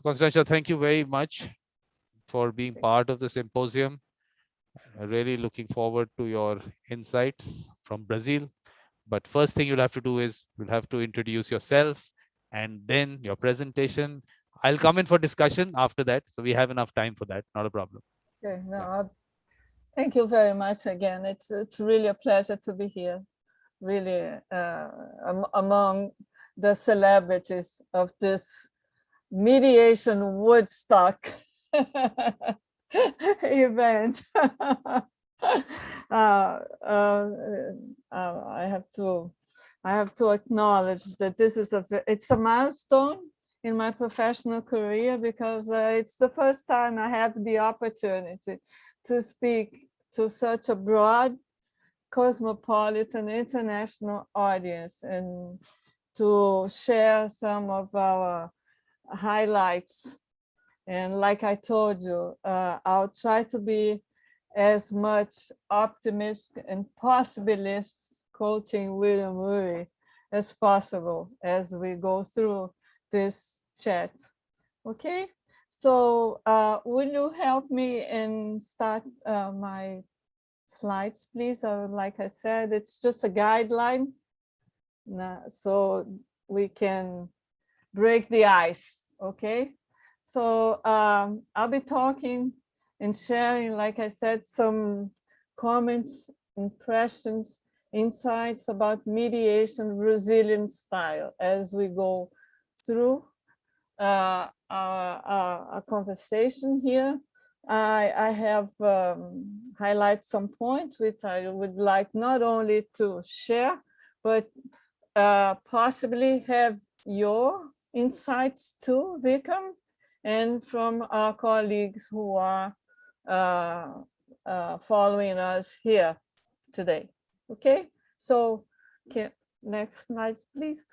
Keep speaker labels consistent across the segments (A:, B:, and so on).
A: Constança, thank you very much for being part of the symposium. Really looking forward to your insights from Brazil. But first thing you'll have to do is you'll have to introduce yourself and then your presentation. I'll come in for discussion after that. So we have enough time for that. Not a problem.
B: Okay, no,
A: Yeah.
B: thank you very much again. It's really a pleasure to be here, really among the celebrities of this mediation Woodstock event. I have to acknowledge that this is it's a milestone in my professional career, because it's the first time I have the opportunity to speak to such a broad, cosmopolitan, international audience, and to share some of our highlights. And like I told you, I'll try to be as much optimistic and possibilist, quoting William Murray, as possible as we go through this chat. Okay, so will you help me and start my slides, please? Like I said, it's just a guideline, so we can break the ice. Okay, so I'll be talking and sharing, like I said, some comments, impressions, insights about mediation Brazilian style as we go through our conversation here. I have highlighted some points which I would like not only to share, but possibly have your insights too, Vikram, and from our colleagues who are following us here today. Okay, so next slide, please.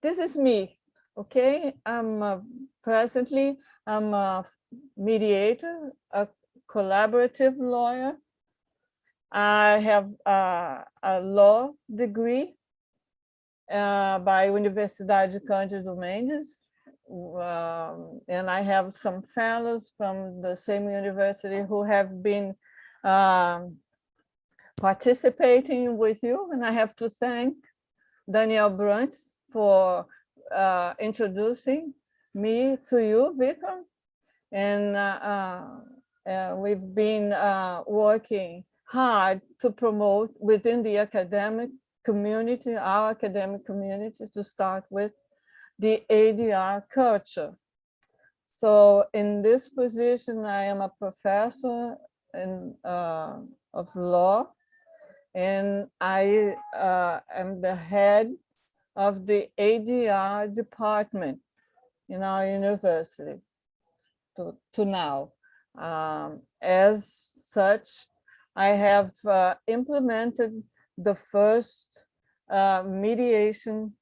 B: This is me. Okay, I'm presently I'm a mediator, a collaborative lawyer. I have a law degree by Universidade Cândido Mendes, and I have some fellows from the same university who have been participating with you, and I have to thank Daniel Bruntz for introducing me to you, Vikram, and we've been working hard to promote within the academic community, our academic community, to start with, the ADR culture. So in this position, I am a professor of law, and I am the head of the ADR department in our university to now. As such, I have implemented the first mediation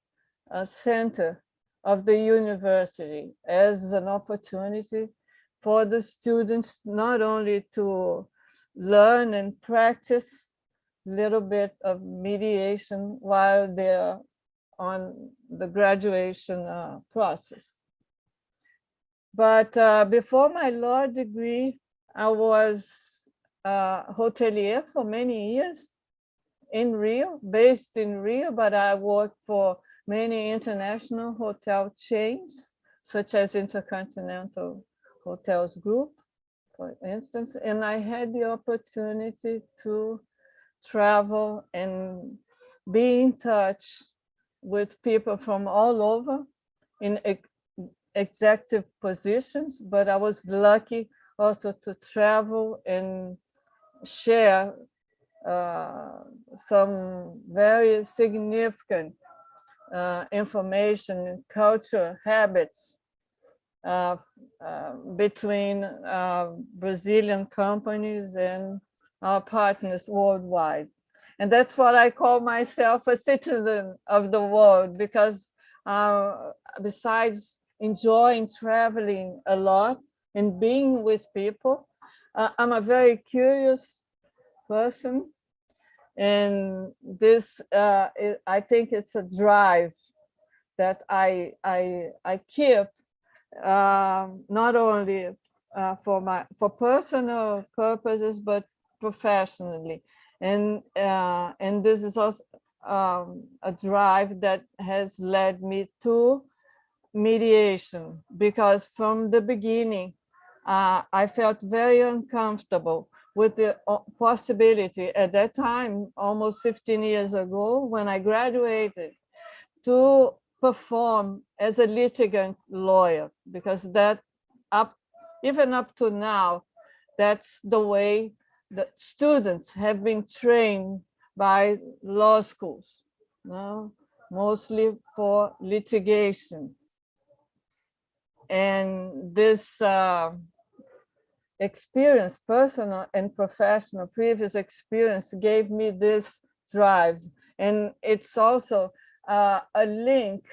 B: center of the university as an opportunity for the students not only to learn and practice a little bit of mediation while they're on the graduation process. But before my law degree, I was a hotelier for many years in Rio, based in Rio, but I worked for many international hotel chains, such as Intercontinental Hotels Group, for instance, and I had the opportunity to travel and be in touch with people from all over in executive positions, but I was lucky also to travel and share some very significant information and culture habits between Brazilian companies and our partners worldwide. And that's what I call myself, a citizen of the world, because besides enjoying traveling a lot and being with people, I'm a very curious person. And this, I think it's a drive that I keep not only for personal purposes, but professionally. And this is also a drive that has led me to mediation, because from the beginning, I felt very uncomfortable with the possibility at that time, almost 15 years ago, when I graduated, to perform as a litigant lawyer, because that even up to now, that's the way that students have been trained by law schools, mostly for litigation. And this experience, personal and professional, previous experience, gave me this drive. And it's also a link.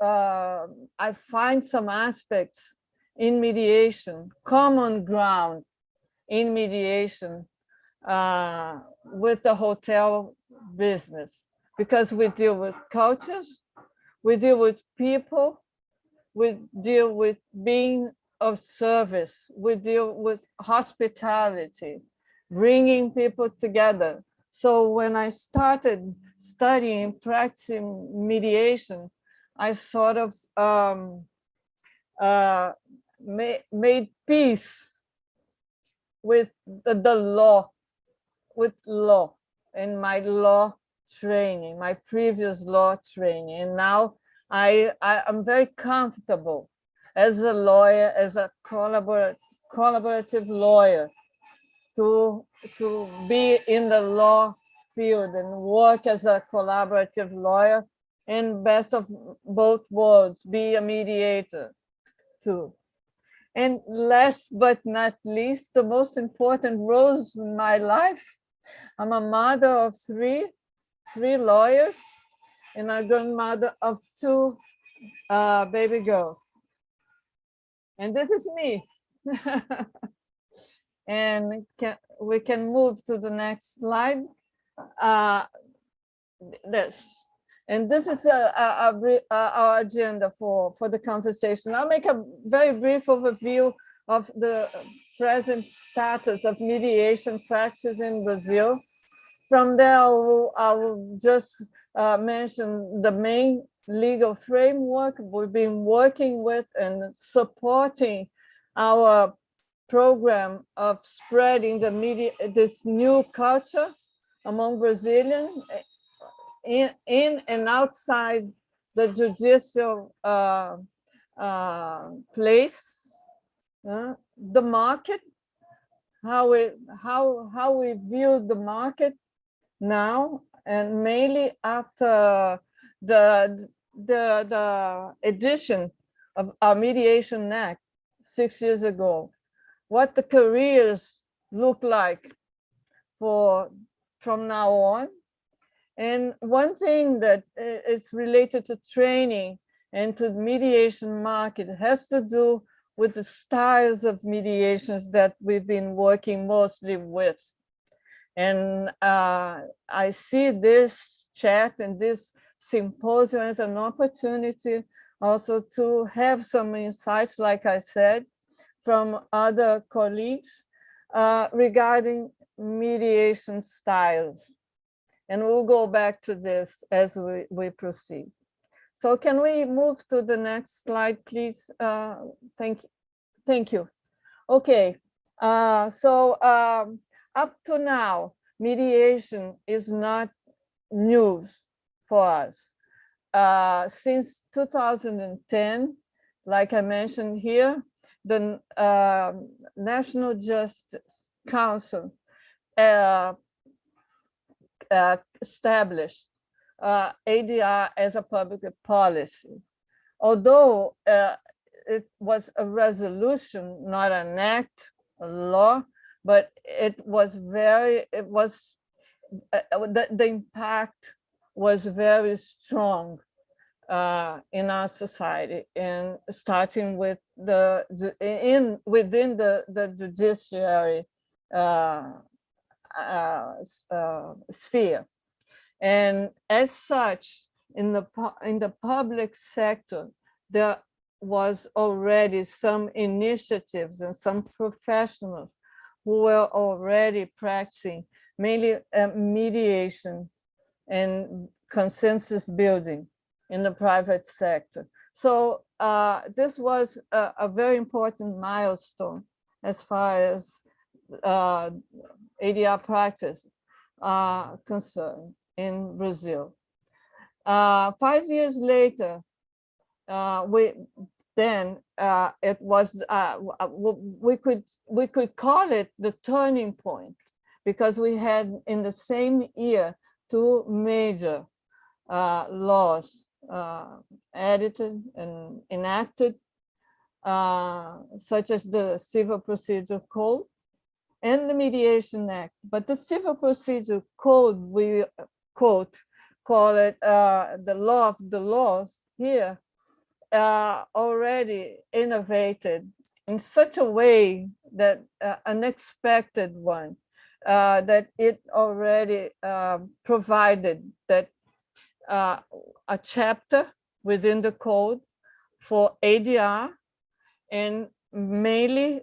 B: I find some aspects in mediation, common ground in mediation with the hotel business, because we deal with cultures, we deal with people, we deal with being of service, we deal with hospitality, bringing people together. So when I started studying, practicing mediation, I sort of made peace with the law, and my law training, my previous law training. And now I'm very comfortable as a lawyer, as a collaborative lawyer, to be in the law field and work as a collaborative lawyer, and best of both worlds, be a mediator too. And last but not least, the most important roles in my life, I'm a mother of three lawyers, and a grandmother of 2 baby girls. And this is me. And we can move to the next slide. And this is our agenda for the conversation. I'll make a very brief overview of the present status of mediation practice in Brazil. From there, I will just mention the main legal framework we've been working with and supporting our program of spreading this new culture among Brazilians in and outside the judicial place, the market, how we view the market now, and mainly after the edition of our Mediation Act 6 years ago, what the careers look like from now on. And one thing that is related to training and to the mediation market has to do with the styles of mediations that we've been working mostly with. And I see this chat and this symposium as an opportunity also to have some insights, like I said, from other colleagues regarding mediation styles. And we'll go back to this as we proceed. So can we move to the next slide, please? Thank you. Okay, so up to now, mediation is not news for us. Since 2010, like I mentioned here, the National Justice Council established ADR as a public policy. Although it was a resolution, not an act, a law, but the impact was very strong in our society, and starting with within the judiciary sphere. And as such, in the public sector, there was already some initiatives and some professionals who were already practicing mainly mediation and consensus building in the private sector. So this was a very important milestone as far as ADR practice concerned in Brazil. 5 years later, it was we could call it the turning point, because we had in the same year 2 major laws edited and enacted, such as the Civil Procedure Code and the Mediation Act. But the Civil Procedure Code, we call it the law of the laws here, already innovated in such a way that unexpected one, that it already provided that a chapter within the code for ADR, and mainly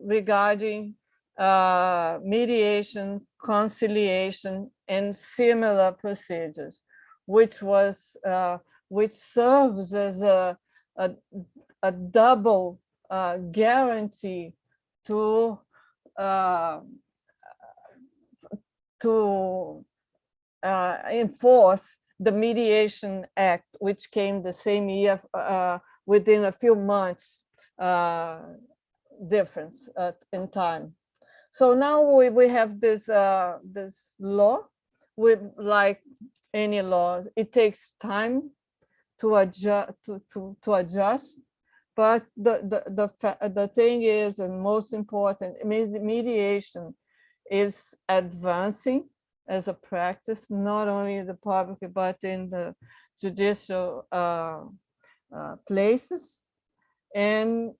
B: regarding mediation, conciliation, and similar procedures, which serves as a double guarantee to enforce the Mediation Act, which came the same year, within a few months difference in time. So now we have this this law. Like any law, it takes time to adjust, but the thing is, and most important, mediation is advancing as a practice, not only in the public but in the judicial places, and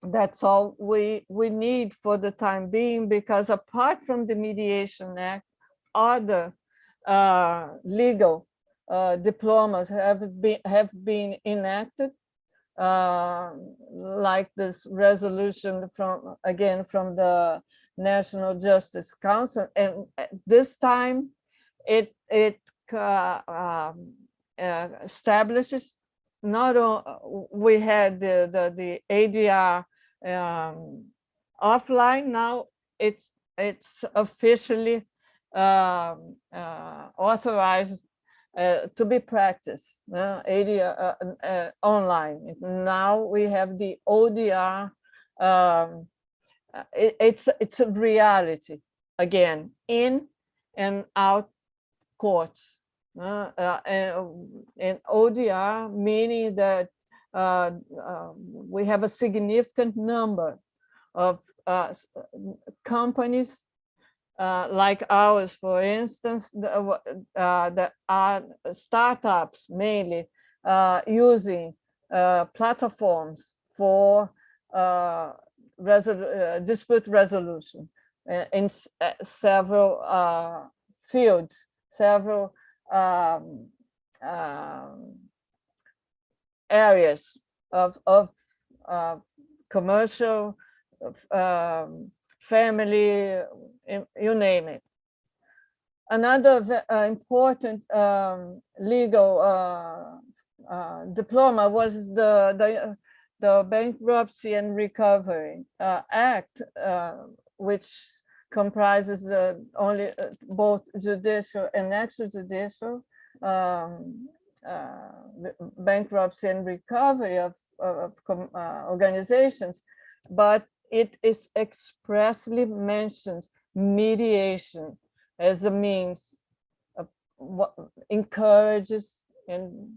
B: that's all we need for the time being, because apart from the Mediation Act, other legal diplomas have been enacted, like this resolution from the National Justice Council, and this time it establishes not only we had the ADR offline. Now it's officially authorized to be practiced, ADR online. Now we have the ODR. It's a reality again, in and out courts. And ODR, meaning that we have a significant number of companies like ours, for instance, that are startups mainly, using platforms for dispute resolution in several fields, several areas of commercial, family, you name it. Another important legal diploma was the Bankruptcy and Recovery Act, which comprises only both judicial and extrajudicial bankruptcy and recovery of organizations, but it is expressly mentions mediation as a means of what encourages and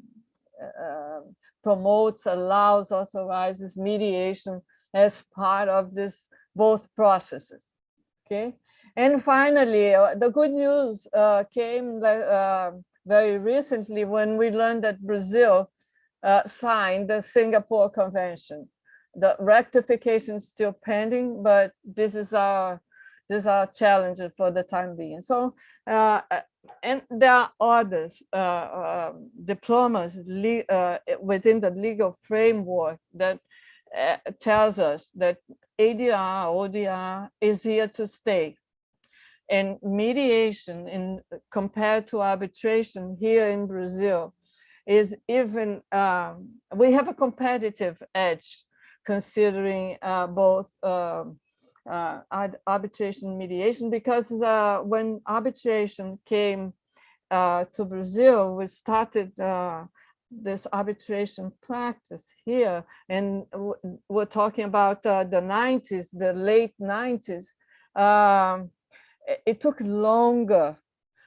B: promotes, allows, authorizes mediation as part of this both processes. Okay, and finally, the good news came very recently when we learned that Brazil signed the Singapore Convention. The rectification is still pending, but this is our challenge for the time being. So and there are others diplomas within the legal framework that tells us that ADR, ODR is here to stay. And mediation, compared to arbitration here in Brazil, is even, we have a competitive edge considering both arbitration and mediation, because when arbitration came to Brazil, we started this arbitration practice here, and we're talking about the 90s, the late 90s. It took longer,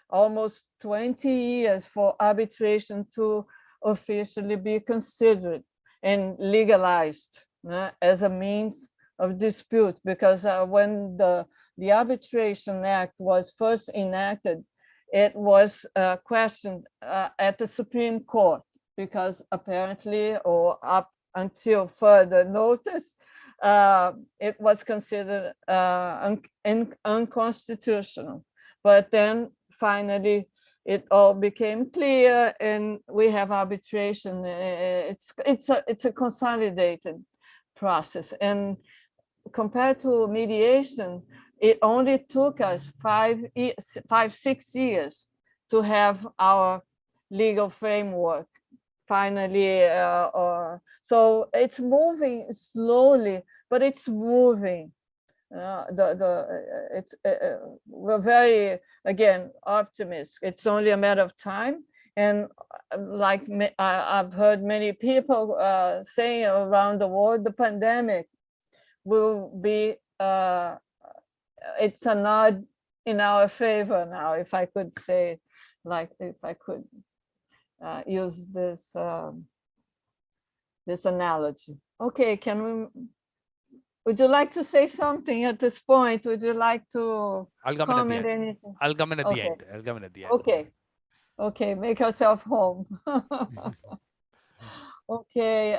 B: almost 20 years, for arbitration to officially be considered and legalized as a means of dispute, because when the Arbitration Act was first enacted, it was questioned at the Supreme Court, because apparently, or up until further notice, it was considered unconstitutional. But then finally, it all became clear, and we have arbitration. It's a consolidated process, and compared to mediation, it only took us 6 years to have our legal framework finally. So it's moving slowly, but it's moving. We're very, again, optimistic. It's only a matter of time. And like I've heard many people saying around the world, the pandemic will be, it's a nod in our favor now, if I could say, like, if I could use this this analogy. Okay, would you like to say something at this point? Would you like to comment anything?
A: I'll come in at the end. I'll come in at the end.
B: Okay, make yourself home. Okay,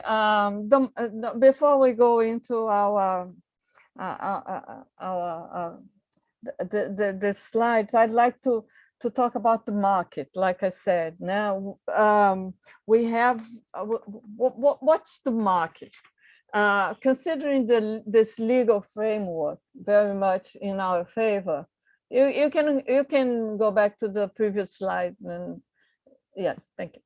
B: before we go into the slides, I'd like to talk about the market. Like I said, now we have what's the market? Considering this legal framework very much in our favor. You can go back to the previous slide, and yes, thank you.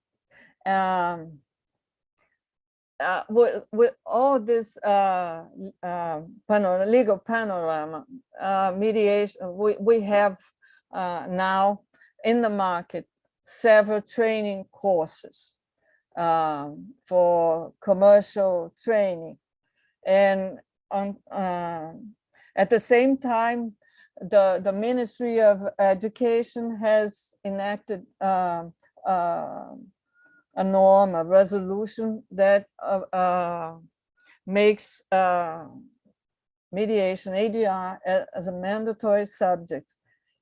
B: With all this legal panorama, mediation, we have now in the market several training courses for commercial training, and at the same time, the Ministry of Education has enacted a norm, a resolution that makes mediation, ADR, as a mandatory subject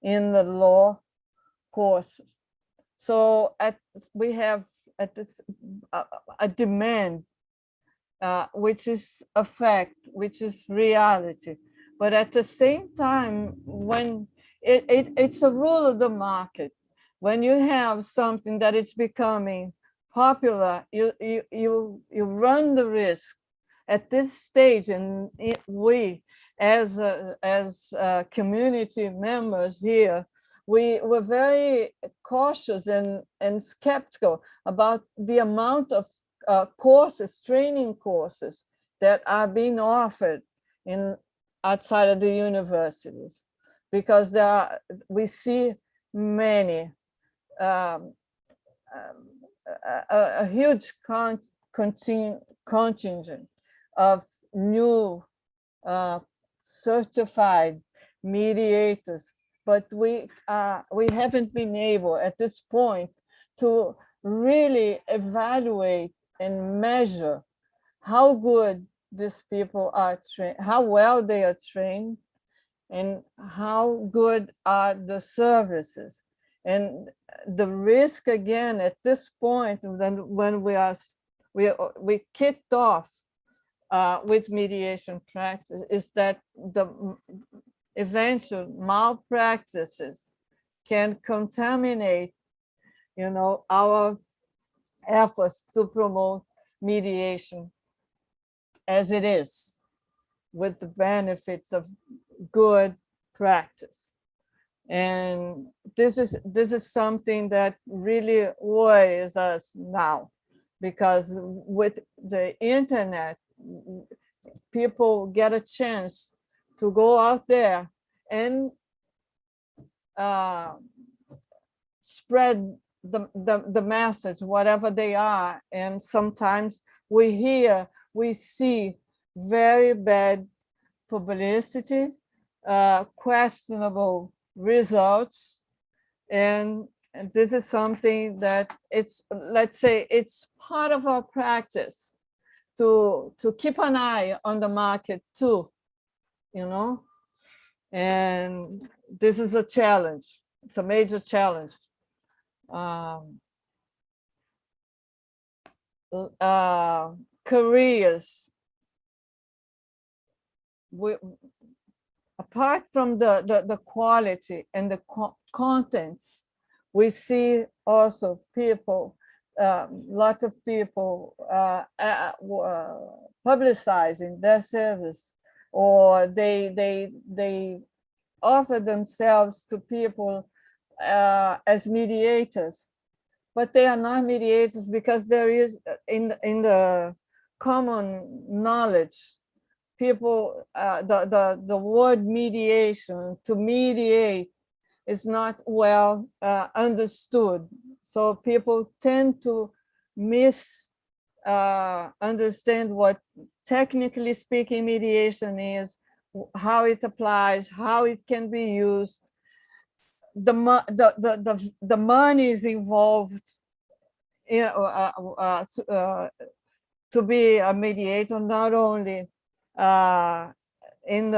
B: in the law course. So we have at this a demand, which is a fact, which is reality. But at the same time, when it's a rule of the market, when you have something that is becoming popular, you run the risk at this stage, and we as community members here, we were very cautious and skeptical about the amount of courses, training courses that are being offered outside of the universities, because we see many, a huge contingent of new certified mediators, but we haven't been able at this point to really evaluate and measure how good these people are trained, how well they are trained, and how good are the services. And the risk, again, at this point, when we kicked off with mediation practice, is that the eventual malpractices can contaminate, you know, our efforts to promote mediation as it is, with the benefits of good practice. And this is something that really worries us now, because with the internet, people get a chance to go out there and spread the message, whatever they are. And sometimes we see very bad publicity, questionable results. And this is something that it's, let's say, it's part of our practice to keep an eye on the market too, you know. And this is a challenge. It's a major challenge. Careers. Apart from the quality and the contents, we see also people, lots of people publicizing their service, or they offer themselves to people as mediators, but they are not mediators, because there is in the common knowledge, people, the word mediation, to mediate, is not well understood. So people tend to understand what, technically speaking, mediation is, how it applies, how it can be used. The money is involved in, to be a mediator, not only in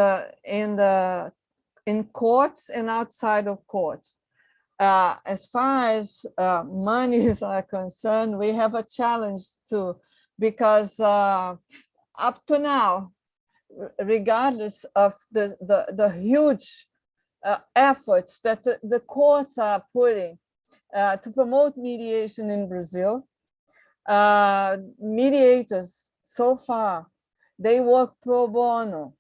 B: courts and outside of courts. As far as monies are concerned, we have a challenge too, because up to now, regardless of the huge efforts that the courts are putting to promote mediation in Brazil, mediators so far, they work pro bono.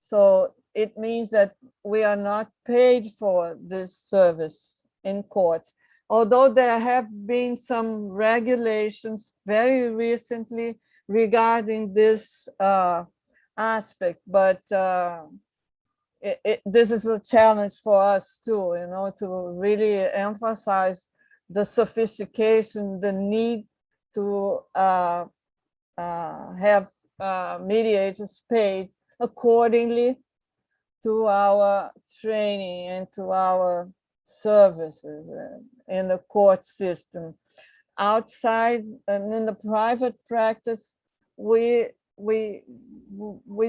B: So it means that we are not paid for this service in courts. Although there have been some regulations very recently regarding this aspect, but this is a challenge for us too, you know, to really emphasize the sophistication, the need to have mediators paid accordingly to our training and to our services in the court system. Outside and in the private practice, we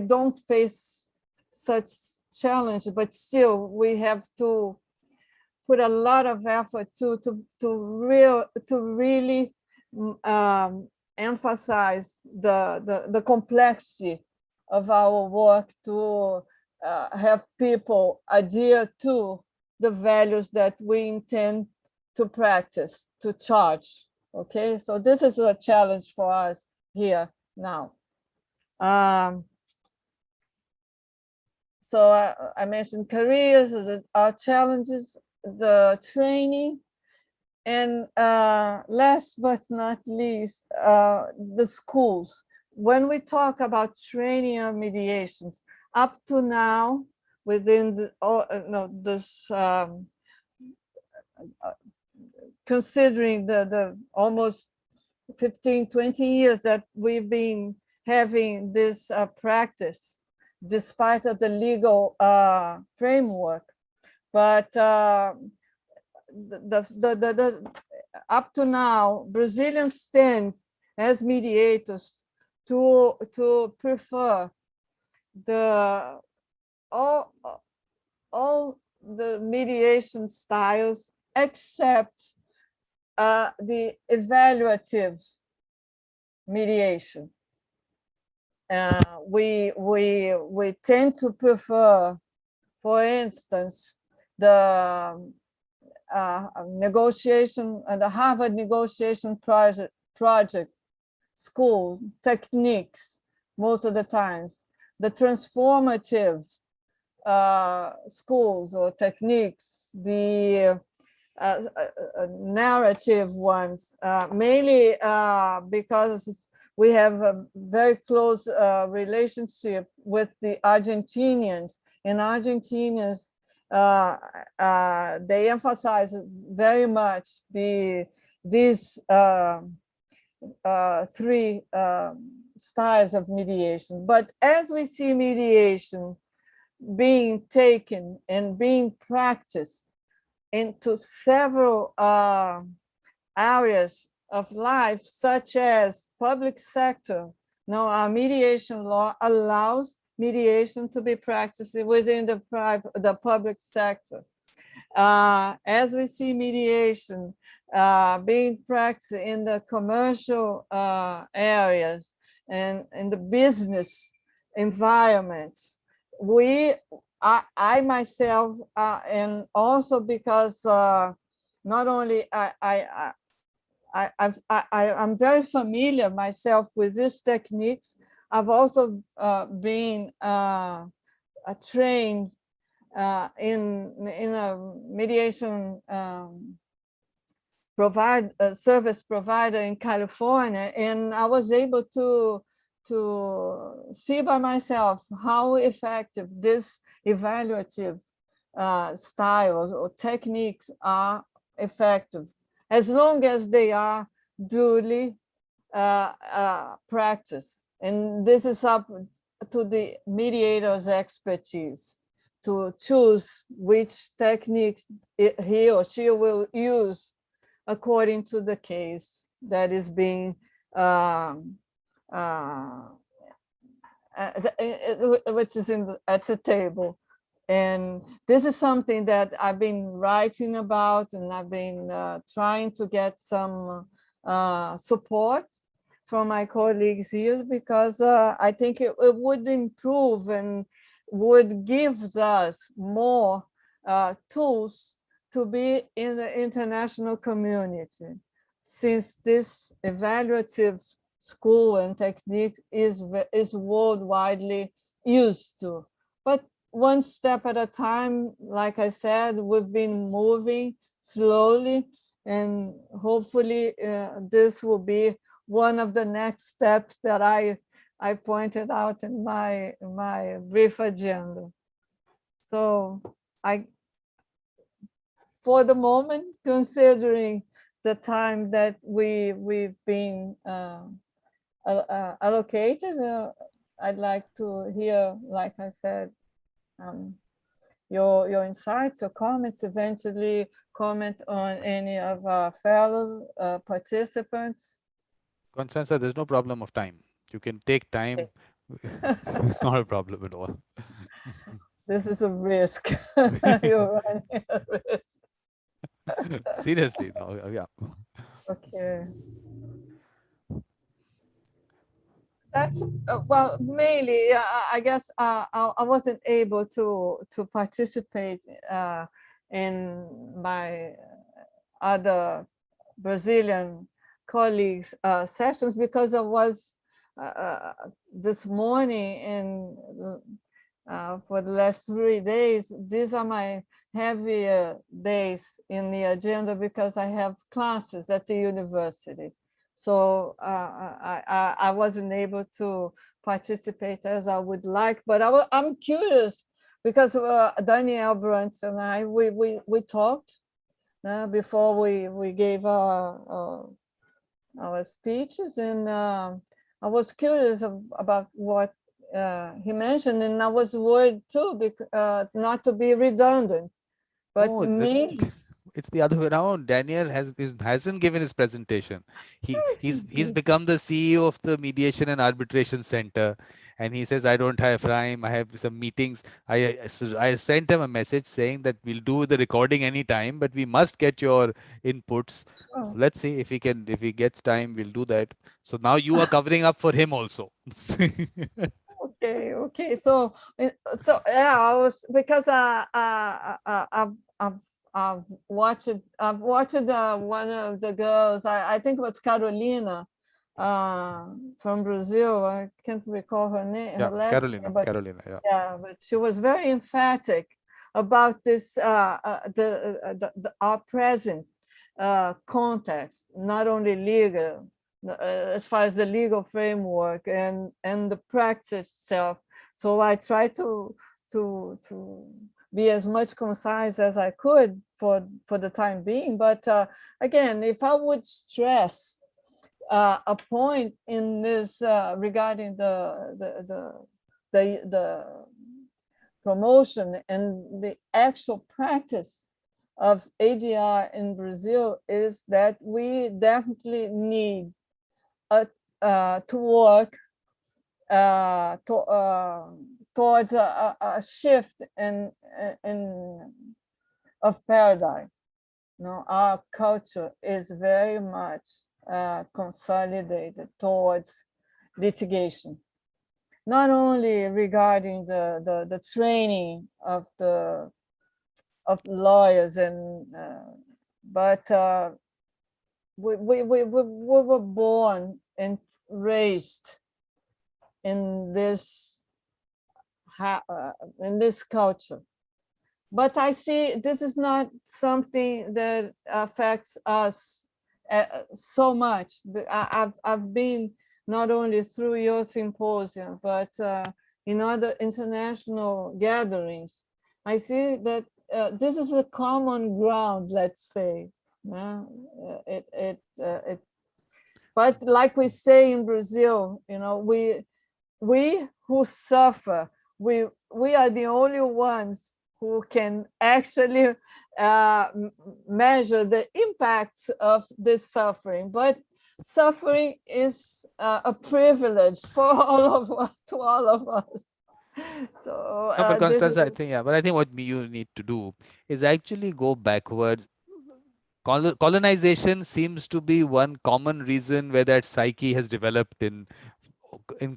B: don't face such challenge, but still we have to put a lot of effort to really emphasize the complexity of our work, to have people adhere to the values that we intend to practice, to charge. Okay, so this is a challenge for us here now. So I mentioned careers, our challenges, the training, and last but not least, the schools. When we talk about training of mediations, up to now, within this, considering the almost 15, 20 years that we've been having this practice, despite of the legal framework, but up to now, Brazilians tend, as mediators, to prefer all the mediation styles except the evaluative mediation. We tend to prefer, for instance, the negotiation, the Harvard negotiation project school techniques, most of the times, the transformative schools or techniques, the narrative ones, mainly because we have a very close relationship with the Argentinians. And Argentinians, they emphasize very much these three styles of mediation. But as we see mediation being taken and being practiced into several areas of life, such as public sector. Now, our mediation law allows mediation to be practiced within the public sector. As we see mediation being practiced in the commercial areas and in the business environments, I myself, and also because not only I'm very familiar myself with these techniques, I've also been trained in a mediation service provider in California, and I was able to see by myself how effective this evaluative styles or techniques are effective, as long as they are duly practiced. And this is up to the mediator's expertise to choose which techniques he or she will use according to the case that is being which is at the table. And this is something that I've been writing about, and I've been trying to get some support from my colleagues here, because I think it would improve and would give us more tools to be in the international community, since this evaluative school and technique is worldwide used to. But one step at a time, like I said, we've been moving slowly, and hopefully this will be one of the next steps that I pointed out in my brief agenda. So for the moment, considering the time that we've been allocated, I'd like to hear, like I said, your insights or comments, eventually comment on any of our fellow participants.
A: Constança, there's no problem of time. You can take time.
B: Okay.
A: It's not a problem at all.
B: This is a risk. You're running a risk.
A: Seriously, no, yeah.
B: Okay. That's well, mainly I guess I wasn't able to participate in my other Brazilian colleagues sessions, because I was this morning and for the last 3 days, these are my heavier days in the agenda, because I have classes at the university. So I wasn't able to participate as I would like, but I'm curious, because Danielle Brunts and I, we talked before we gave our speeches, and I was curious about what he mentioned, and I was worried too, because not to be redundant, but
A: No,
B: me.
A: it's the other way around. Daniel hasn't given his presentation. He's become the CEO of the Mediation and Arbitration Center, and he says, I don't have time. I have some meetings. I sent him a message saying that we'll do the recording anytime, but we must get your inputs.
B: Oh.
A: Let's see if he gets time, we'll do that. So now you are covering up for him also.
B: Okay. So yeah, I was, because I've watched one of the girls, I think it was Carolina, from Brazil. I can't recall her name, her
A: Yeah,
B: last
A: Carolina,
B: name, but
A: Carolina. Yeah.
B: yeah, but she was very emphatic about this, our present context, not only legal, as far as the legal framework and the practice itself. So I try to be as much concise as I could for the time being. But again, if I would stress a point in this regarding the promotion and the actual practice of ADR in Brazil, is that we definitely need to work towards a shift in of paradigm. Our culture is very much consolidated towards litigation, not only regarding the training of lawyers, and but we were born and raised in this culture. But I see this is not something that affects us so much. I've been not only through your symposium, but in other international gatherings. I see that this is a common ground, let's say. But like we say in Brazil, we who suffer, we are the only ones who can actually measure the impacts of this suffering. But suffering is a privilege for all of us, to all of us. So
A: No, but
B: this is
A: Constanza, I think, yeah, but I think what you need to do is actually go backwards. Colonization seems to be one common reason where that psyche has developed in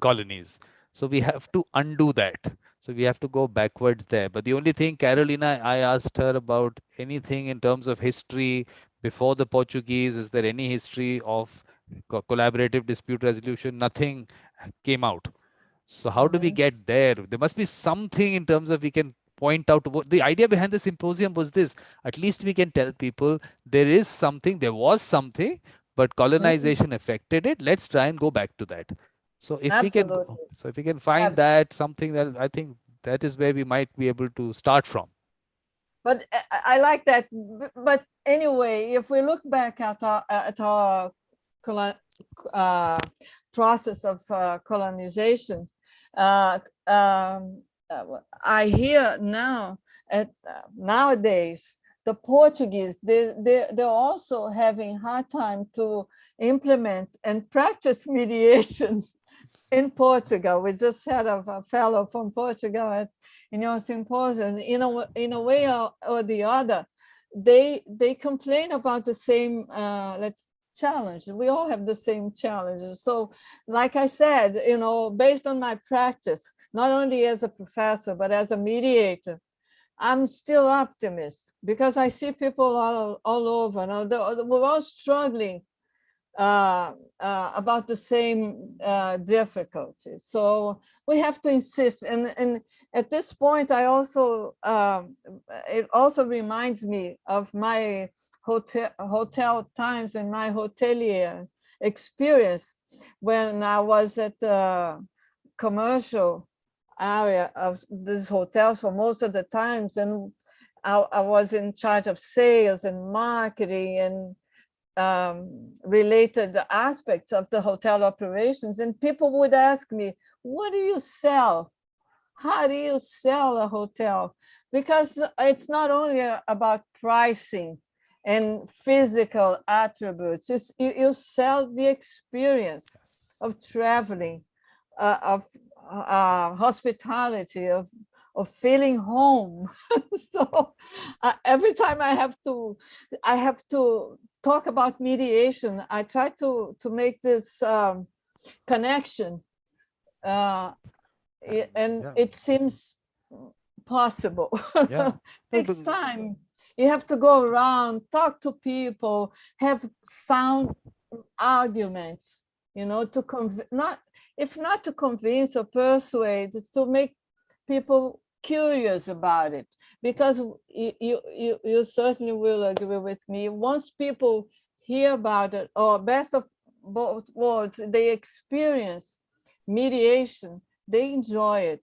A: colonies. So we have to undo that. So we have to go backwards there. But the only thing, Carolina, I asked her about anything in terms of history before the Portuguese. Is there any history of collaborative dispute resolution? Nothing came out. So how do we get there? There must be something in terms of we can point out what the idea behind the symposium was. This, at least we can tell people there is something, there was something, but colonization affected it. Let's try and go back to that. So if we can,
B: absolutely.
A: so if we can find that something, that I think that is where we might be able to start from.
B: But I like that. But anyway, if we look back at our process of colonization, I hear now nowadays the Portuguese, they're also having hard time to implement and practice mediation in Portugal. We just had a fellow from Portugal in your symposium. In a way or the other, they complain about the same challenge. We all have the same challenges. So, like I said, based on my practice, not only as a professor but as a mediator, I'm still optimist because I see people all over. We're all struggling about the same difficulties. So we have to insist. And at this point, I also, it also reminds me of my hotel times and my hotelier experience when I was at the commercial area of these hotels for most of the times. And I was in charge of sales and marketing and related aspects of the hotel operations. And people would ask me, what do you sell? How do you sell a hotel? Because it's not only about pricing and physical attributes. You sell the experience of traveling, of hospitality, of feeling home. So every time I have to talk about mediation, I try to make this connection, and it seems possible.
A: Yeah.
B: Takes time. You have to go around, talk to people, have sound arguments, you know, to not, if not to convince or persuade, to make people curious about it. Because you certainly will agree with me. Once people hear about it, or best of both worlds, they experience mediation, they enjoy it,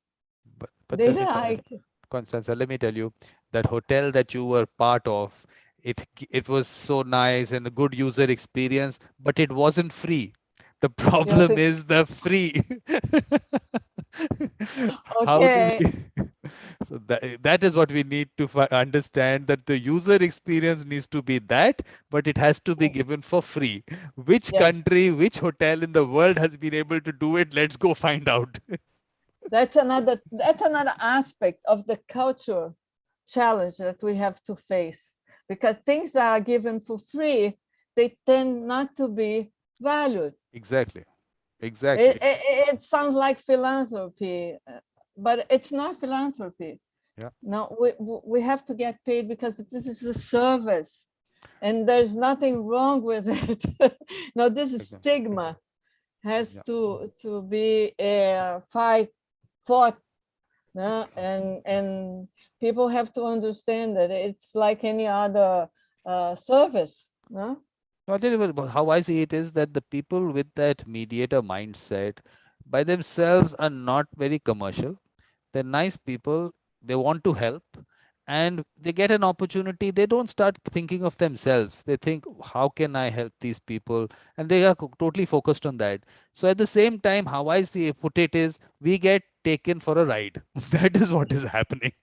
A: But
B: they
A: let me tell you,
B: like it.
A: Constanza, let me tell you, that hotel that you were part of, it was so nice and a good user experience, but it wasn't free. The
B: Yes,
A: problem is the free. How do
B: okay.
A: we? So that is what we need to understand, that the user experience needs to be that, but it has to be given for free. Which
B: Yes,
A: country, which hotel in the world has been able to do it? Let's go find out.
B: that's another aspect of the culture challenge that we have to face, because things that are given for free, they tend not to be valued.
A: Exactly.
B: It,
A: Exactly.
B: it, it sounds like philanthropy, but it's not philanthropy.
A: Yeah.
B: No, we have to get paid because this is a service, and there's nothing wrong with it. No, this is
A: Exactly.
B: stigma has
A: Yeah.
B: to be fought. No? And people have to understand that it's like any other service. No?
A: I'll tell you how I see it is that the people with that mediator mindset by themselves are not very commercial. They're nice people. They want to help, and they get an opportunity. They don't start thinking of themselves. They think, how can I help these people? And they are totally focused on that. So at the same time, how I see put it is, we get taken for a ride. That is what is happening.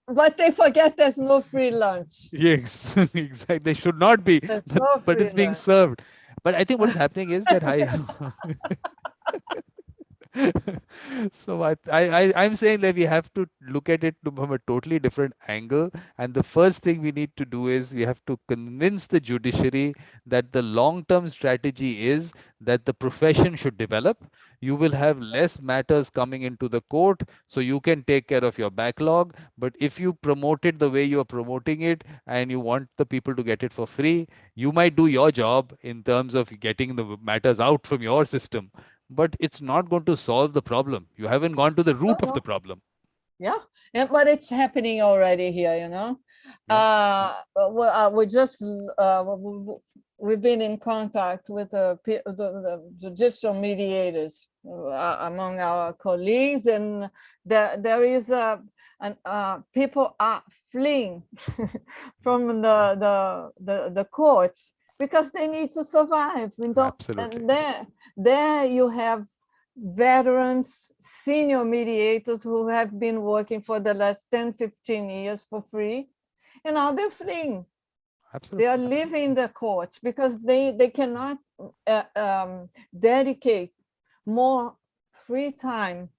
B: But they forget there's no free lunch.
A: Yes, exactly. They should not be,
B: There's
A: but
B: no free
A: it's being
B: lunch.
A: served. But I think what is happening is that I So I'm saying that we have to look at it from a totally different angle. And the first thing we need to do is we have to convince the judiciary that the long-term strategy is that the profession should develop. You will have less matters coming into the court, so you can take care of your backlog. But if you promote it the way you are promoting it and you want the people to get it for free, you might do your job in terms of getting the matters out from your system, but it's not going to solve the problem. You haven't gone to the
B: No,
A: root of the
B: no.
A: problem.
B: Yeah, yeah, but it's happening already here, you know.
A: Yeah,
B: We just we've been in contact with the judicial mediators among our colleagues, and there is people are fleeing from the courts because they need to survive. We don't,
A: absolutely.
B: and there you have veterans, senior mediators who have been working for the last 10, 15 years for free. And now they're fleeing. They are
A: Absolutely.
B: leaving the courts because they cannot dedicate more free time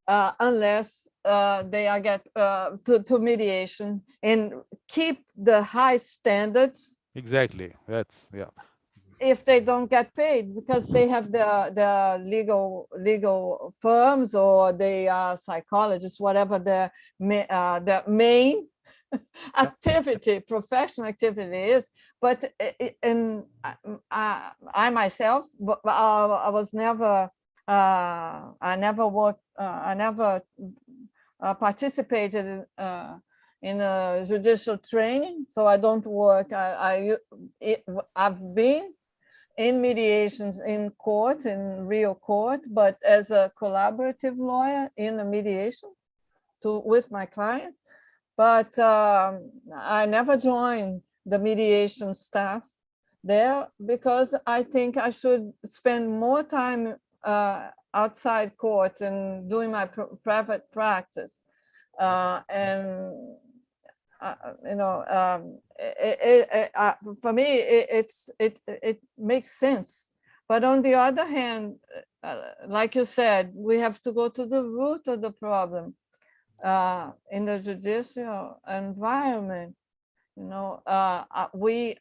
B: unless they are get to mediation and keep the high standards
A: Exactly. That's, yeah.
B: if they don't get paid because they have the legal firms, or they are psychologists, whatever the main
A: Yeah.
B: activity, professional activity is. But in I myself, I was never I never worked I never participated in a judicial training, so I don't work. I've been in mediations in court, in real court, but as a collaborative lawyer in a mediation with my client. But I never joined the mediation staff there because I think I should spend more time outside court and doing my private practice. And for me, it makes sense. But on the other hand, like you said, we have to go to the root of the problem in the judicial environment. We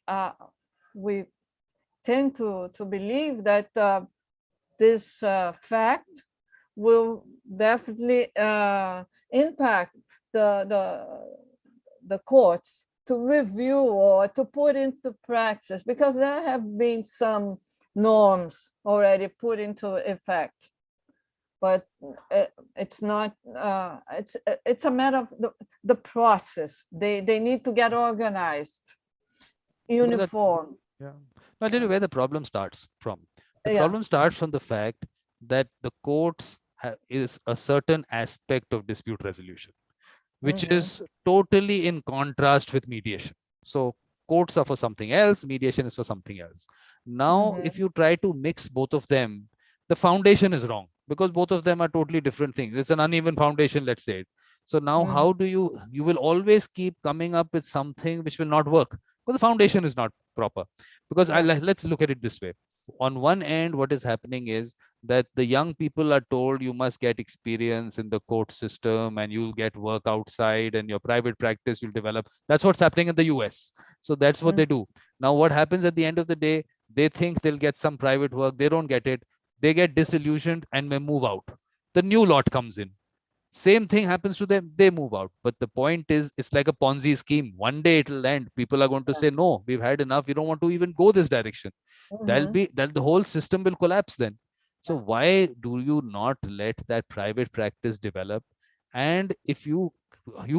B: tend to believe that this fact will definitely impact the the courts review or to put into practice, because there have been some norms already put into effect, but it's not. It's a matter of the process. They need to get organized,
A: Well, that,
B: uniform.
A: yeah. I'll tell you where the problem starts from. The
B: Yeah.
A: problem starts from the fact that the courts is a certain aspect of dispute resolution, which is totally in contrast with mediation. So courts are for something else, mediation is for something else. Now, if you try to mix both of them, the foundation is wrong because both of them are totally different things. It's an uneven foundation, let's say. So now how do you will always keep coming up with something which will not work because the foundation is not proper. Because let's look at it this way. On one end, what is happening is that the young people are told you must get experience in the court system and you'll get work outside and your private practice will develop. That's what's happening in the US. So that's what they do. Now, what happens at the end of the day, they think they'll get some private work. They don't get it. They get disillusioned and may move out. The new lot comes in. Same thing happens to them, they move out. But the point is, it's like a Ponzi scheme. One day it'll end. People are going to say, no, we've had enough. We don't want to even go this direction. That the whole system will collapse then. So why do you not let that private practice develop? And if you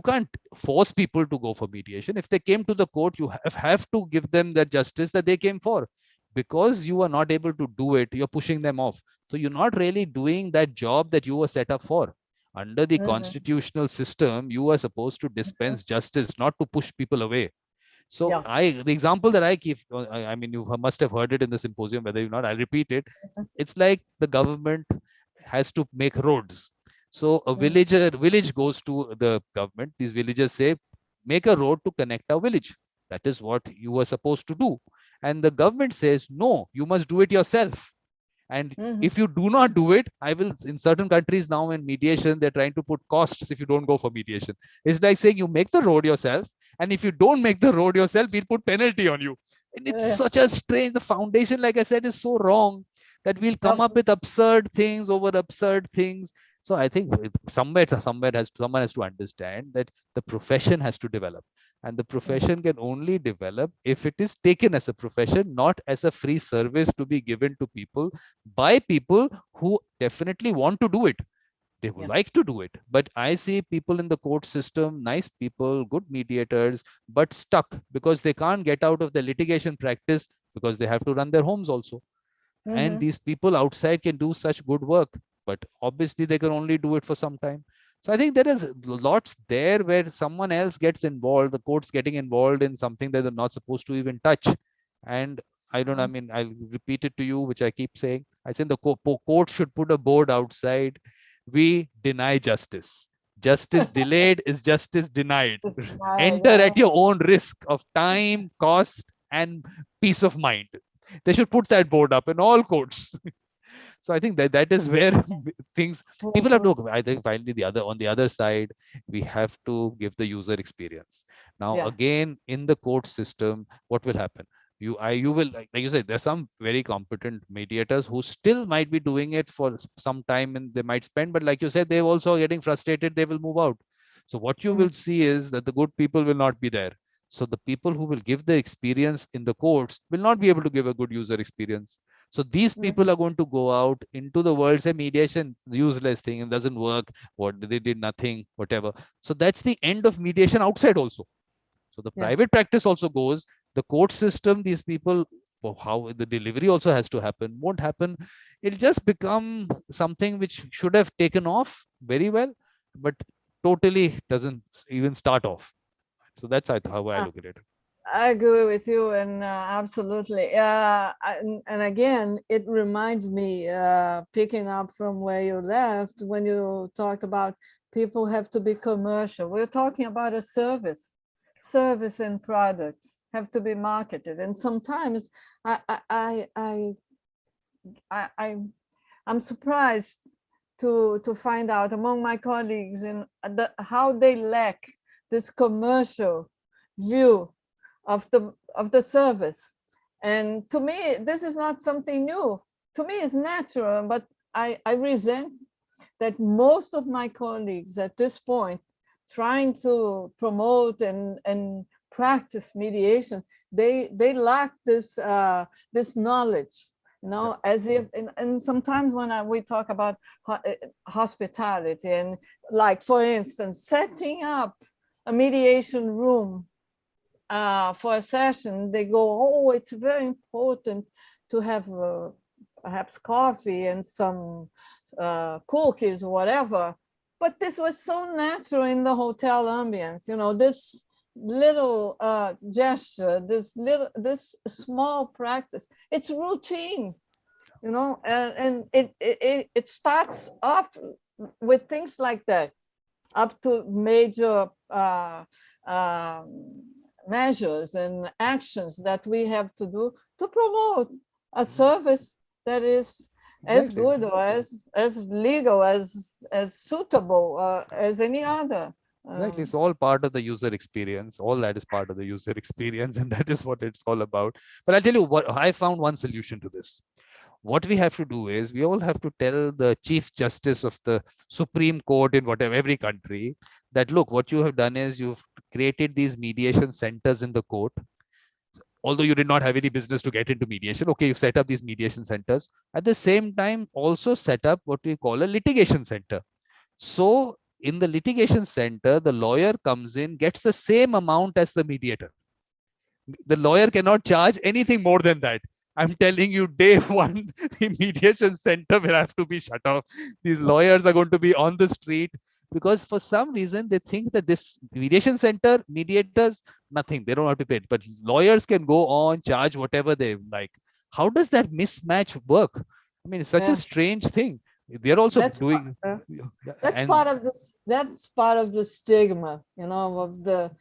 A: can't force people to go for mediation. If they came to the court, you have to give them that justice that they came for. Because you are not able to do it, you're pushing them off. So you're not really doing that job that you were set up for. Under the constitutional system, you are supposed to dispense justice, not to push people away. So the example that I keep, I mean, you must have heard it in the symposium, whether you not, I'll repeat it. It's like the government has to make roads. So a village goes to the government. These villagers say, make a road to connect our village. That is what you were supposed to do. And the government says, no, you must do it yourself. And if you do not do it, I will, in certain countries now in mediation, they're trying to put costs if you don't go for mediation. It's like saying you make the road yourself. And if you don't make the road yourself, we'll put penalty on you. And it's such a strange, the foundation, like I said, is so wrong that we'll come up with absurd things over absurd things. So I think someone has to understand that the profession has to develop. And the profession can only develop if it is taken as a profession, not as a free service to be given to people by people who definitely want to do it. They would like to do it. But I see people in the court system, nice people, good mediators, but stuck because they can't get out of the litigation practice because they have to run their homes also. And these people outside can do such good work, but obviously they can only do it for some time. So I think there is lots there where someone else gets involved, the court's getting involved in something that they're not supposed to even touch. And I don't, I mean, I'll repeat it to you, which I keep saying. I think the court should put a board outside. We deny justice. Justice delayed is justice denied. Enter at your own risk of time, cost, and peace of mind. They should put that board up in all courts. So I think that is where things people have to. I think finally on the other side, we have to give the user experience. Now again, in the court system, what will happen? You will, like you said, there's some very competent mediators who still might be doing it for some time and they might spend, but like you said, they're also getting frustrated, they will move out. So what you will see is that the good people will not be there. So the people who will give the experience in the courts will not be able to give a good user experience. So these people are going to go out into the world, say mediation, useless thing, it doesn't work, what they did nothing, whatever. So that's the end of mediation outside also. So the private practice also goes, the court system, these people, how the delivery also has to happen, won't happen. It'll just become something which should have taken off very well, but totally doesn't even start off. So that's how I look at it.
B: I agree with you, and absolutely. And again, it reminds me, picking up from where you left, when you talked about people have to be commercial. We're talking about a service and products have to be marketed, and sometimes I'm surprised to find out among my colleagues in how they lack this commercial view of the service. And to me, this is not something new. To me, it's natural, but I resent that most of my colleagues at this point trying to promote and practice mediation, they lack this this knowledge, you know, as if, and sometimes when we talk about hospitality, and like, for instance, setting up a mediation room for a session, they go, oh, it's very important to have perhaps coffee and some cookies or whatever. But this was so natural in the hotel ambience, you know, this little gesture, this small practice, it's routine, you know, and it starts off with things like that, up to major measures and actions that we have to do to promote a service that is as good or as legal, as suitable as any other.
A: Exactly. It's all part of the user experience. All that is part of the user experience, and that is what it's all about. But I'll tell you what, I found one solution to this. What we have to do is we all have to tell the Chief Justice of the Supreme Court in whatever every country that, look, what you have done is you've created these mediation centers in the court. Although you did not have any business to get into mediation, okay, you've set up these mediation centers. At the same time, also set up what we call a litigation center. So in the litigation center, the lawyer comes in, gets the same amount as the mediator. The lawyer cannot charge anything more than that. I'm telling you, day one, the mediation center will have to be shut off. These lawyers are going to be on the street because for some reason they think that this mediation center, mediators, nothing, they don't have to pay it. But lawyers can go on, charge whatever they like. How does that mismatch work? I mean, it's such a strange thing. They're also doing.
B: That's part of this. That's part of the stigma, you know, of the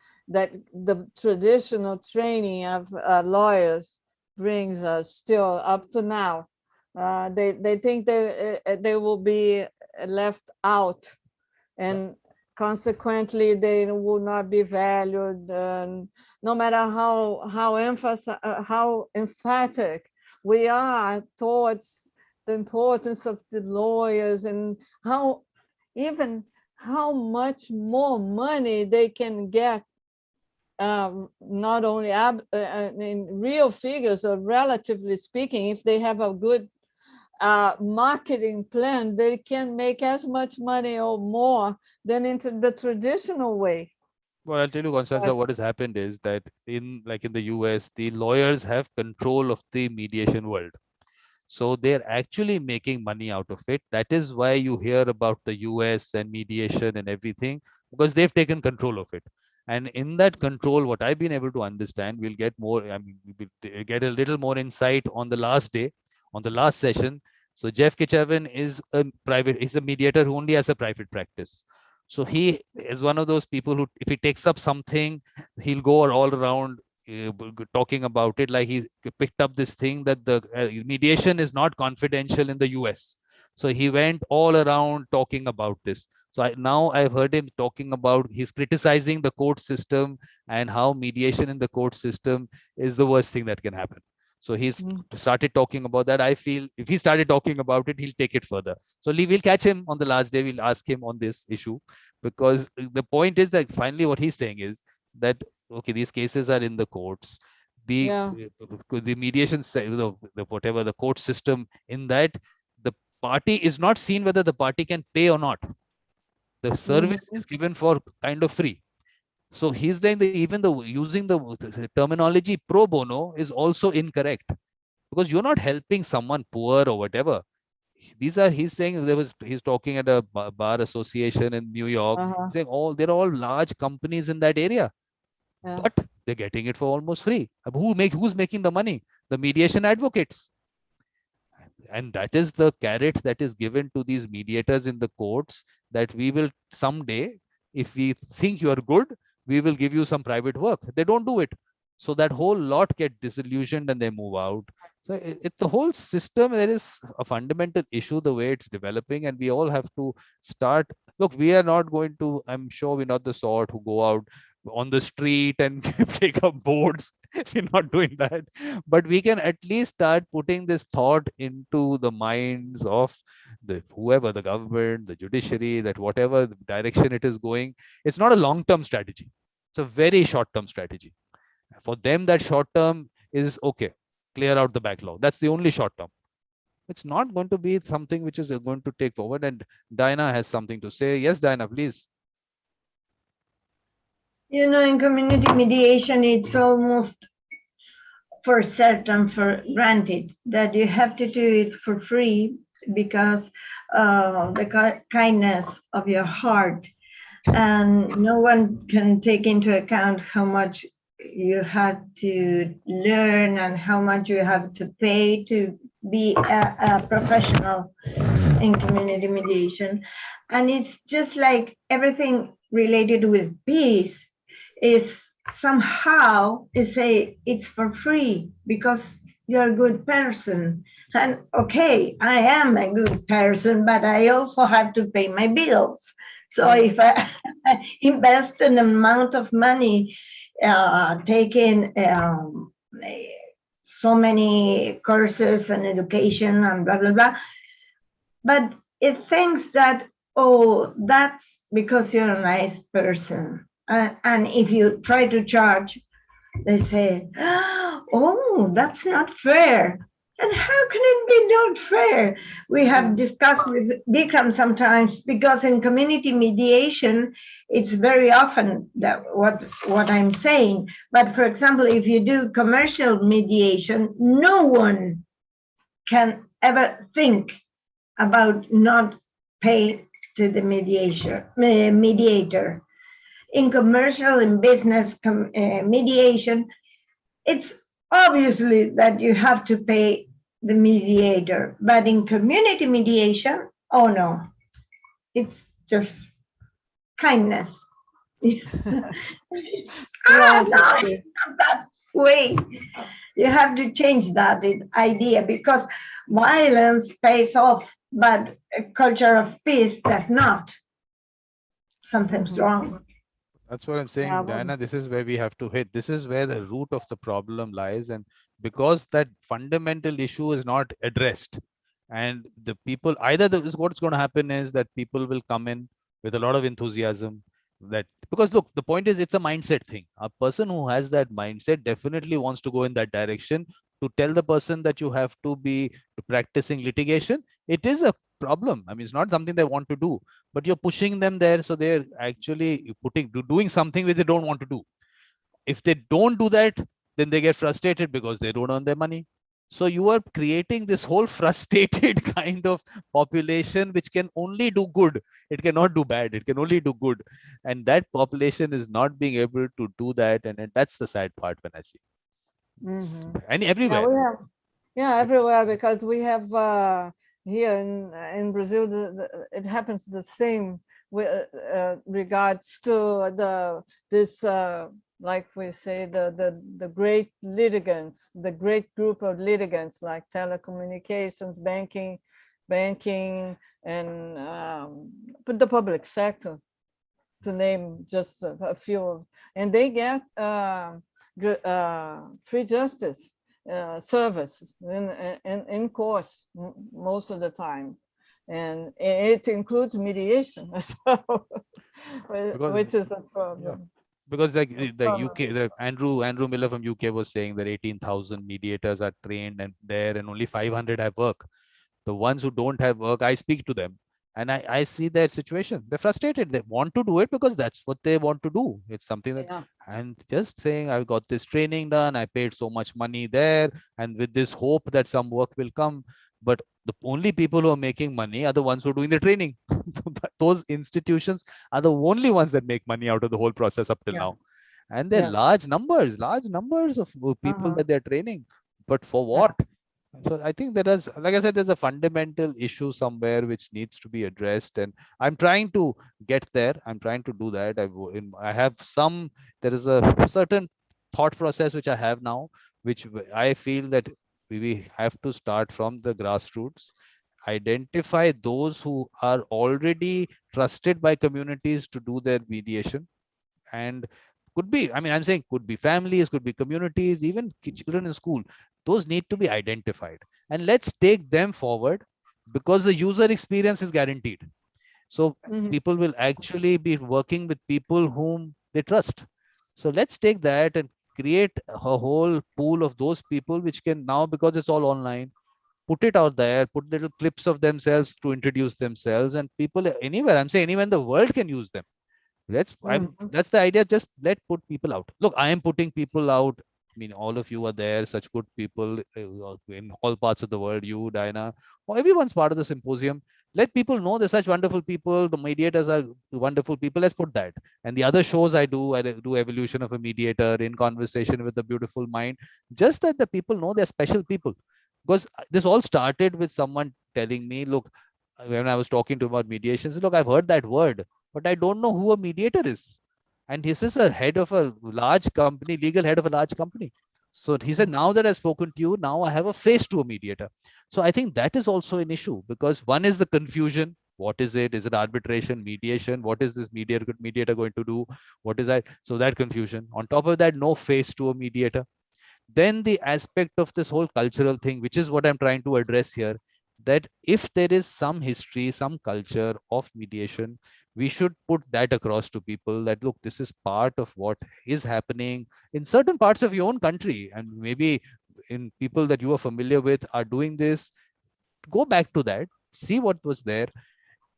B: traditional training of lawyers brings us still up to now. They think they will be left out, and consequently they will not be valued. No matter how emphatic we are towards the importance of the lawyers, and how much more money they can get, not only in real figures, or relatively speaking, if they have a good marketing plan, they can make as much money or more than into the traditional way.
A: Well, I'll tell you, Constança, what has happened is that in the US, the lawyers have control of the mediation world. So they're actually making money out of it. That is why you hear about the US and mediation and everything, because they've taken control of it. And in that control, what I've been able to understand, we'll get more, I mean, we'll get a little more insight on the last day, on the last session. So Jeff Kitchavan is he's a mediator who only has a private practice. So he is one of those people who, if he takes up something, he'll go all around talking about it. Like he picked up this thing that the mediation is not confidential in the US. So he went all around talking about this. So now I've heard him talking about, he's criticizing the court system and how mediation in the court system is the worst thing that can happen. So he's started talking about that. I feel if he started talking about it, he'll take it further. So we'll catch him on the last day. We'll ask him on this issue, because the point is that finally what he's saying is that, okay, these cases are in the courts. The mediation, whatever the court system, in that the party is not seen whether the party can pay or not. The service is given for kind of free. So he's saying that even using the terminology pro bono is also incorrect, because you're not helping someone poor or whatever. He's saying he's talking at a bar association in New York, saying they're all large companies in that area. But they're getting it for almost free. Who's making the money? The mediation advocates. And that is the carrot that is given to these mediators in the courts, that we will someday, if we think you are good, we will give you some private work. They don't do it. So that whole lot get disillusioned and they move out. So it's the whole system. There is a fundamental issue the way it's developing, and we all have to start. Look, we are not going to, I'm sure we're not the sort who go out on the street and take up boards. We're not doing that, but we can at least start putting this thought into the minds of whoever, the government, the judiciary, that whatever direction it is going, it's not a long-term strategy. It's a very short-term strategy. For them, that short term is okay, clear out the backlog. That's the only short term. It's not going to be something which is going to take forward. And Diana has something to say. Yes, Diana, please.
C: You know, in community mediation, it's almost for certain, for granted, that you have to do it for free because the kindness of your heart, and no one can take into account how much you had to learn and how much you have to pay to be a professional in community mediation. And it's just like everything related with peace is somehow they say it's for free because you're a good person. And okay, I am a good person, but I also have to pay my bills. So if I invest an amount of money taking so many courses and education and blah, blah, blah, but it thinks that, oh, that's because you're a nice person. And if you try to charge, they say, oh, that's not fair. And how can it be not fair? We have discussed with Vikram sometimes, because in community mediation, it's very often that what I'm saying. But for example, if you do commercial mediation, no one can ever think about not pay to the mediator. In commercial and business mediation, it's obviously that you have to pay the mediator. But in community mediation, oh no, it's just kindness. No, it's not that way. You have to change that idea, because violence pays off, but a culture of peace does not. Something's wrong.
A: That's what I'm saying, Diana. This is where we have to hit. This is where the root of the problem lies. And because that fundamental issue is not addressed, and the people, either what's going to happen is that people will come in with a lot of enthusiasm, that because look, the point is it's a mindset thing. A person who has that mindset definitely wants to go in that direction. To tell the person that you have to be practicing litigation, it is a problem. I mean, it's not something they want to do, but you're pushing them there, so they're actually doing something which they don't want to do. If they don't do that, then they get frustrated because they don't earn their money. So you are creating this whole frustrated kind of population which can only do good. It cannot do bad. It can only do good. And that population is not being able to do that. And that's the sad part when I see. And everywhere.
B: Yeah, everywhere, because we have here in Brazil, it happens the same with regards to this like we say, the great litigants, the great group of litigants, like telecommunications, banking, and but the public sector, to name just a few, and they get free justice services in courts most of the time, and it includes mediation, so, which is a problem.
A: Yeah. Because the UK, the Andrew Miller from UK was saying that 18,000 mediators are trained and there, and only 500 have work. The ones who don't have work, I speak to them, and I see their situation. They're frustrated. They want to do it because that's what they want to do. It's something that, and just saying, I've got this training done, I paid so much money there, and with this hope that some work will come. But the only people who are making money are the ones who are doing the training. Those institutions are the only ones that make money out of the whole process up till now. And they're large numbers of people that they're training. But for what? So I think there is, like I said, there's a fundamental issue somewhere which needs to be addressed. And I'm trying to get there. I'm trying to do that. I have there is a certain thought process which I have now, which I feel that we have to start from the grassroots, identify those who are already trusted by communities to do their mediation. And could be, I mean, I'm saying could be families, could be communities, even children in school. Those need to be identified, and let's take them forward, because the user experience is guaranteed. So people will actually be working with people whom they trust. So let's take that and create a whole pool of those people which can now, because it's all online, put it out there, put little clips of themselves to introduce themselves, and people anywhere, I'm saying anywhere in the world can use them.
B: Mhm.
A: That's the idea. Just let put people out. Look, I am putting people out. I mean, all of you are there, such good people in all parts of the world. You, Diana, everyone's part of the symposium. Let people know they're such wonderful people. The mediators are wonderful people. Let's put that. And the other shows I do evolution of a mediator in conversation with the beautiful mind. Just that the people know they're special people. Because this all started with someone telling me, look, when I was talking to him about mediations, look, I've heard that word, but I don't know who a mediator is. And this is a head of a large company, legal head of a large company. So he said, now that I've spoken to you, now I have a face to a mediator. So I think that is also an issue, because one is the confusion. What is it? Is it arbitration, mediation? What is this mediator going to do? What is that? So that confusion. On top of that, no face to a mediator. Then the aspect of this whole cultural thing, which is what I'm trying to address here, that if there is some history, some culture of mediation, we should put that across to people that, look, this is part of what is happening in certain parts of your own country, and maybe in people that you are familiar with are doing this. Go back to that, see what was there.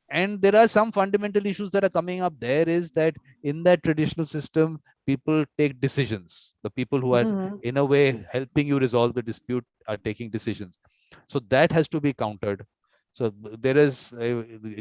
A: And there are some fundamental issues that are coming up. There is that in that traditional system, people take decisions. The people who are
B: Mhm.
A: in a way helping you resolve the dispute are taking decisions. So that has to be countered. So there is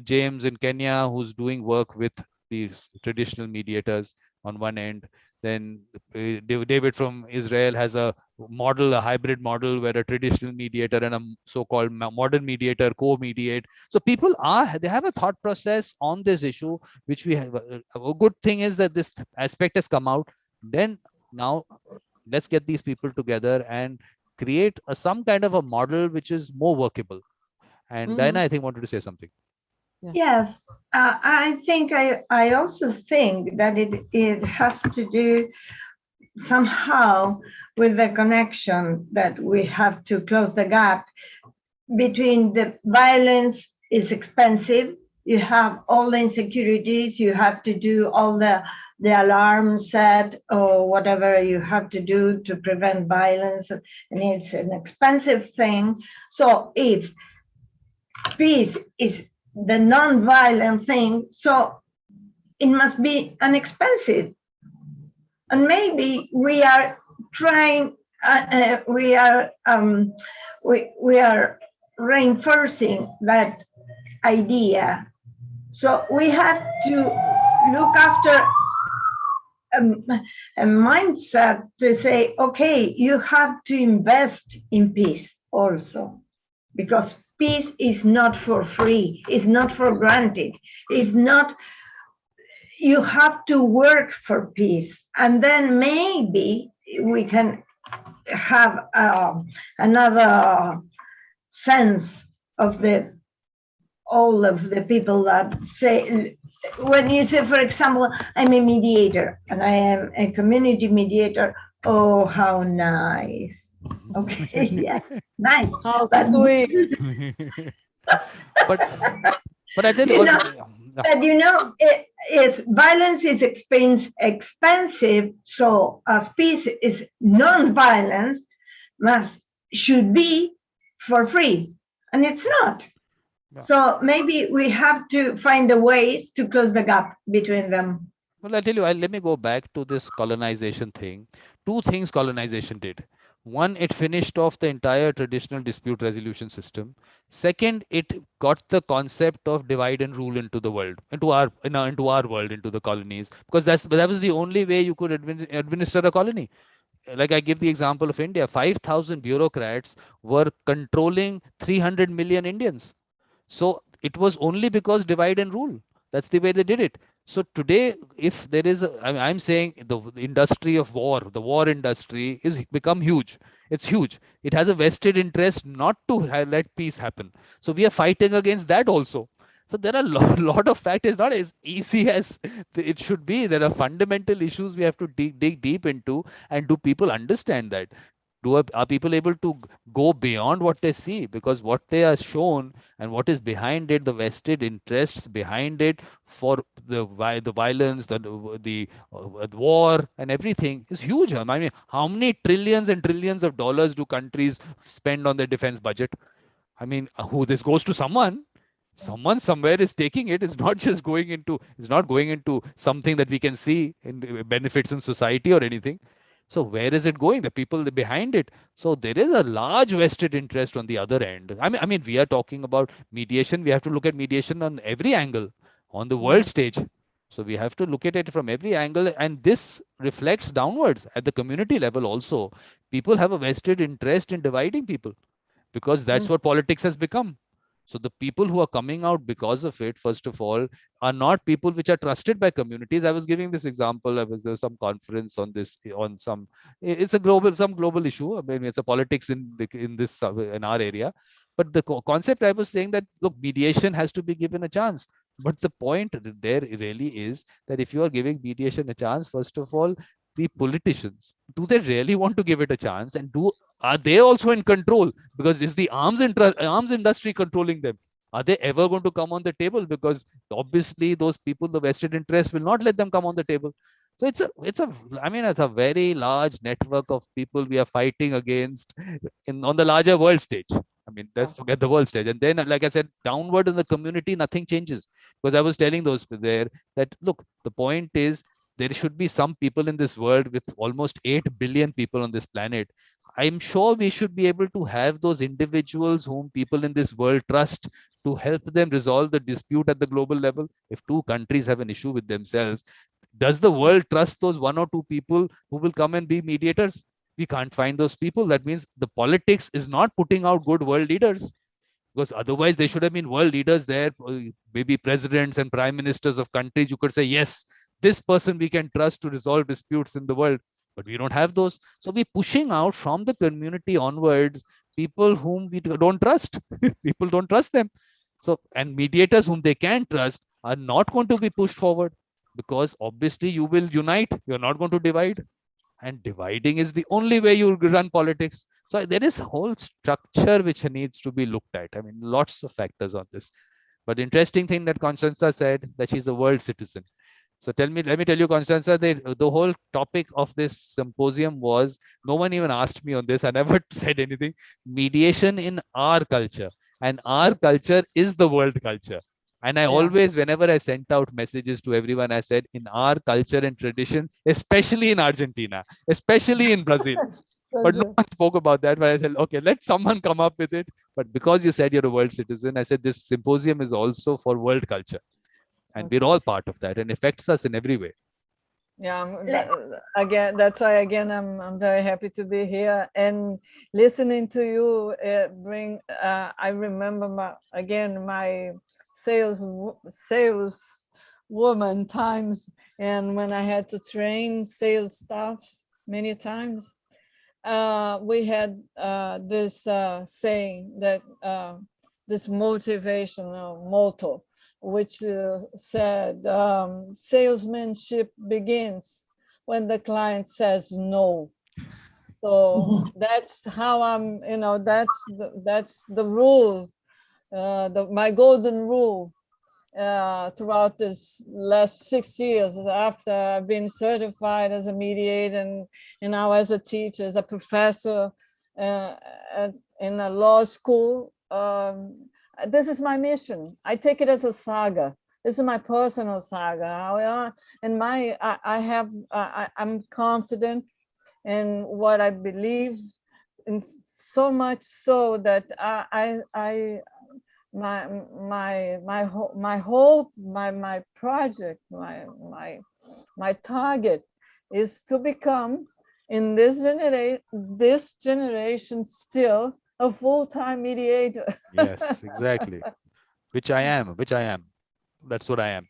A: James in Kenya who's doing work with these traditional mediators on one end. Then David from Israel has a model, a hybrid model, where a traditional mediator and a so-called modern mediator co-mediate. So people they have a thought process on this issue, which we have. A good thing is that this aspect has come out. Then now let's get these people together and create some kind of a model which is more workable. And Diana,
B: Mhm.
A: I think, wanted to say something.
C: Yes, I think I also think that it has to do somehow with the connection that we have to close the gap between the violence is expensive. You have all the insecurities, you have to do all the alarm set or whatever you have to do to prevent violence, and it's an expensive thing. So if peace is the non-violent thing, so it must be inexpensive. And maybe we are trying, we are reinforcing that idea. So we have to look after a mindset to say, okay, you have to invest in peace also, because peace is not for free, it's not for granted, it's not, you have to work for peace. And then maybe we can have another sense of the all of the people that say, when you say, for example, I'm a mediator and I am a community mediator, oh, how nice. Okay, yes, nice.
B: How
C: But
B: sweet.
A: but but I tell you,
C: you know, but you know, violence is expensive. So as peace is non-violence, must should be for free, and it's not.
A: yeah.
C: So maybe we have to find the ways to close the gap between them.
A: Well, I'll tell you, let me go back to this colonization thing. Two things colonization did. One, it finished off the entire traditional dispute resolution system. Second, it got the concept of divide and rule into the world, into our world, into the colonies, because that was the only way you could administer a colony. Like I give the example of India, 5,000 bureaucrats were controlling 300 million Indians. So it was only because divide and rule. That's the way they did it. So today, if there is, I'm saying the industry of war, the war industry is become huge. It's huge. It has a vested interest not to let peace happen. So we are fighting against that also. So there are a lot of factors, not as easy as it should be. There are fundamental issues we have to dig deep into. And do people understand that? Are people able to go beyond what they see? Because what they are shown and what is behind it, the vested interests behind it for the violence, the war and everything is huge. I mean, how many trillions and trillions of dollars do countries spend on their defense budget? I mean, who this goes to someone somewhere is taking it. It's not just going into, it's not going into something that we can see in benefits in society or anything. So where is it going? The people behind it. So there is a large vested interest on the other end. I mean, we are talking about mediation. We have to look at mediation on every angle on the world stage. So we have to look at it from every angle, and this reflects downwards at the community level also. People have a vested interest in dividing people, because that's what politics has become. So the people who are coming out because of it, first of all, are not people which are trusted by communities. I was giving this example. There was some conference on this, on some, it's a some global issue. I mean, it's a politics in this, in our area. But the concept I was saying, that look, mediation has to be given a chance. But the point there really is that if you are giving mediation a chance, first of all, the politicians, do they really want to give it a chance? And are they also in control? Because is the arms industry controlling them? Are they ever going to come on the table? Because obviously those people, the vested interest, will not let them come on the table. So it's a very large network of people we are fighting against on the larger world stage. I mean, let's forget the world stage. And then, like I said, downward in the community, nothing changes. Because I was telling those there that, look, the point is, there should be some people in this world, with almost 8 billion people on this planet. I'm sure we should be able to have those individuals whom people in this world trust, to help them resolve the dispute at the global level. If two countries have an issue with themselves, does the world trust those one or two people who will come and be mediators? We can't find those people. That means the politics is not putting out good world leaders, because otherwise they should have been world leaders there, maybe presidents and prime ministers of countries. You could say, yes, this person we can trust to resolve disputes in the world. But we don't have those. So we're pushing out from the community onwards people whom we don't trust. People don't trust them. So, and mediators whom they can trust are not going to be pushed forward, because obviously you will unite. You're not going to divide, and dividing is the only way you run politics. So there is a whole structure which needs to be looked at. I mean, lots of factors on this. But interesting thing that Constança said, that she's a world citizen. So let me tell you, Constança, the whole topic of this symposium was, no one even asked me on this. I never said anything. Mediation in our culture. And our culture is the world culture. And I always, whenever I sent out messages to everyone, I said, in our culture and tradition, especially in Argentina, especially in Brazil. But no one spoke about that. But I said, okay, let someone come up with it. But because you said you're a world citizen, I said this symposium is also for world culture. And we're all part of that, and affects us in every way.
B: Again, that's why again I'm very happy to be here, and listening to you I remember my sales woman times, and when I had to train sales staffs many times, we had this saying that this motivational motto, which said, salesmanship begins when the client says no. So that's how I'm, that's the rule, my golden rule throughout this last 6 years after I've been certified as a mediator, and now as a teacher, as a professor in a law school. This is my mission. I take it as a saga. This is my personal saga. And I'm confident in what I believe, and so much so that my hope, my project, my target is to become, in this generation still, a full-time mediator.
A: Yes, exactly. Which I am. That's what I am.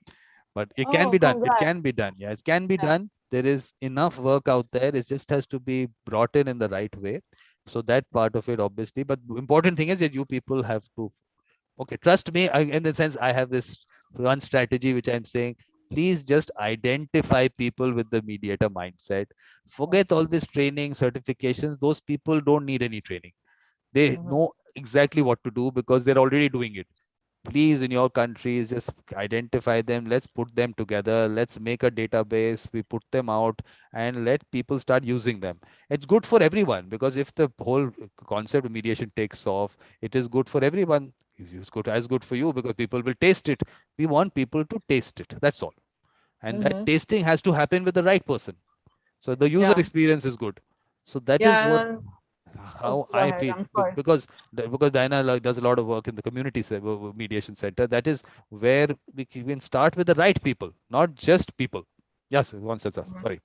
A: But it can be done.
B: Congrats.
A: It can be done. Yeah, it can be done. There is enough work out there. It just has to be brought in the right way. So that part of it, obviously. But the important thing is that you people have to, okay, trust me. In the sense, I have this one strategy which I'm saying, Please just identify people with the mediator mindset. Forget all this training, certifications. Those people don't need any training. They
B: Mhm.
A: know exactly what to do because they're already doing it. Please, in your countries, just identify them. Let's put them together. Let's make a database. We put them out and let people start using them. It's good for everyone, because if the whole concept of mediation takes off, it is good for everyone. It's good, as good for you, because people will taste it. We want people to taste it. That's all. And that
B: Mhm.
A: tasting has to happen with the right person. So the user
B: Yeah,
A: experience is good. So that is what,
B: yeah. And, oh,
A: how
B: go
A: I
B: ahead.
A: feel,
B: I'm sorry.
A: because Diana does a lot of work in the community mediation center. That is where we can start with the right people, not just people. Yes, one says,
B: Mhm.
A: sorry.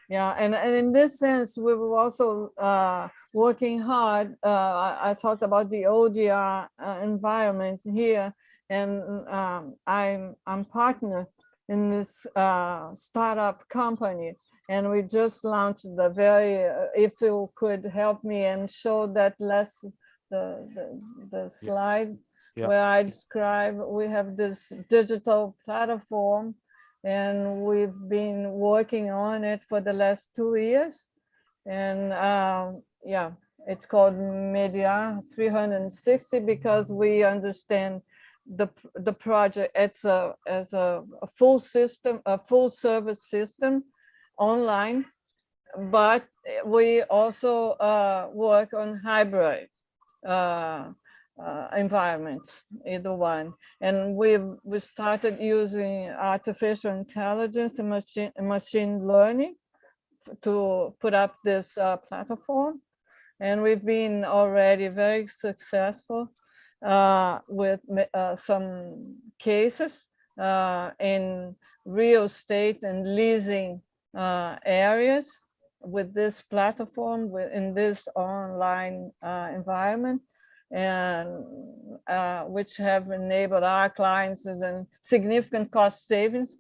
B: Yeah, and in this sense, we were also working hard. I talked about the ODR environment here, and I'm partner in this startup company, and we just launched the very. If you could help me and show that last the
A: Yeah,
B: slide
A: yeah,
B: where I describe, we have this digital platform and we've been working on it for the last 2 years. And yeah, it's called Media 360 because we understand the project as a full system, a full service system online, but we also work on hybrid uh, environments, either one. And we started using artificial intelligence and machine learning to put up this platform. And we've been already very successful with some cases in real estate and leasing areas with this platform, in this online environment, and which have enabled our clients and significant cost savings,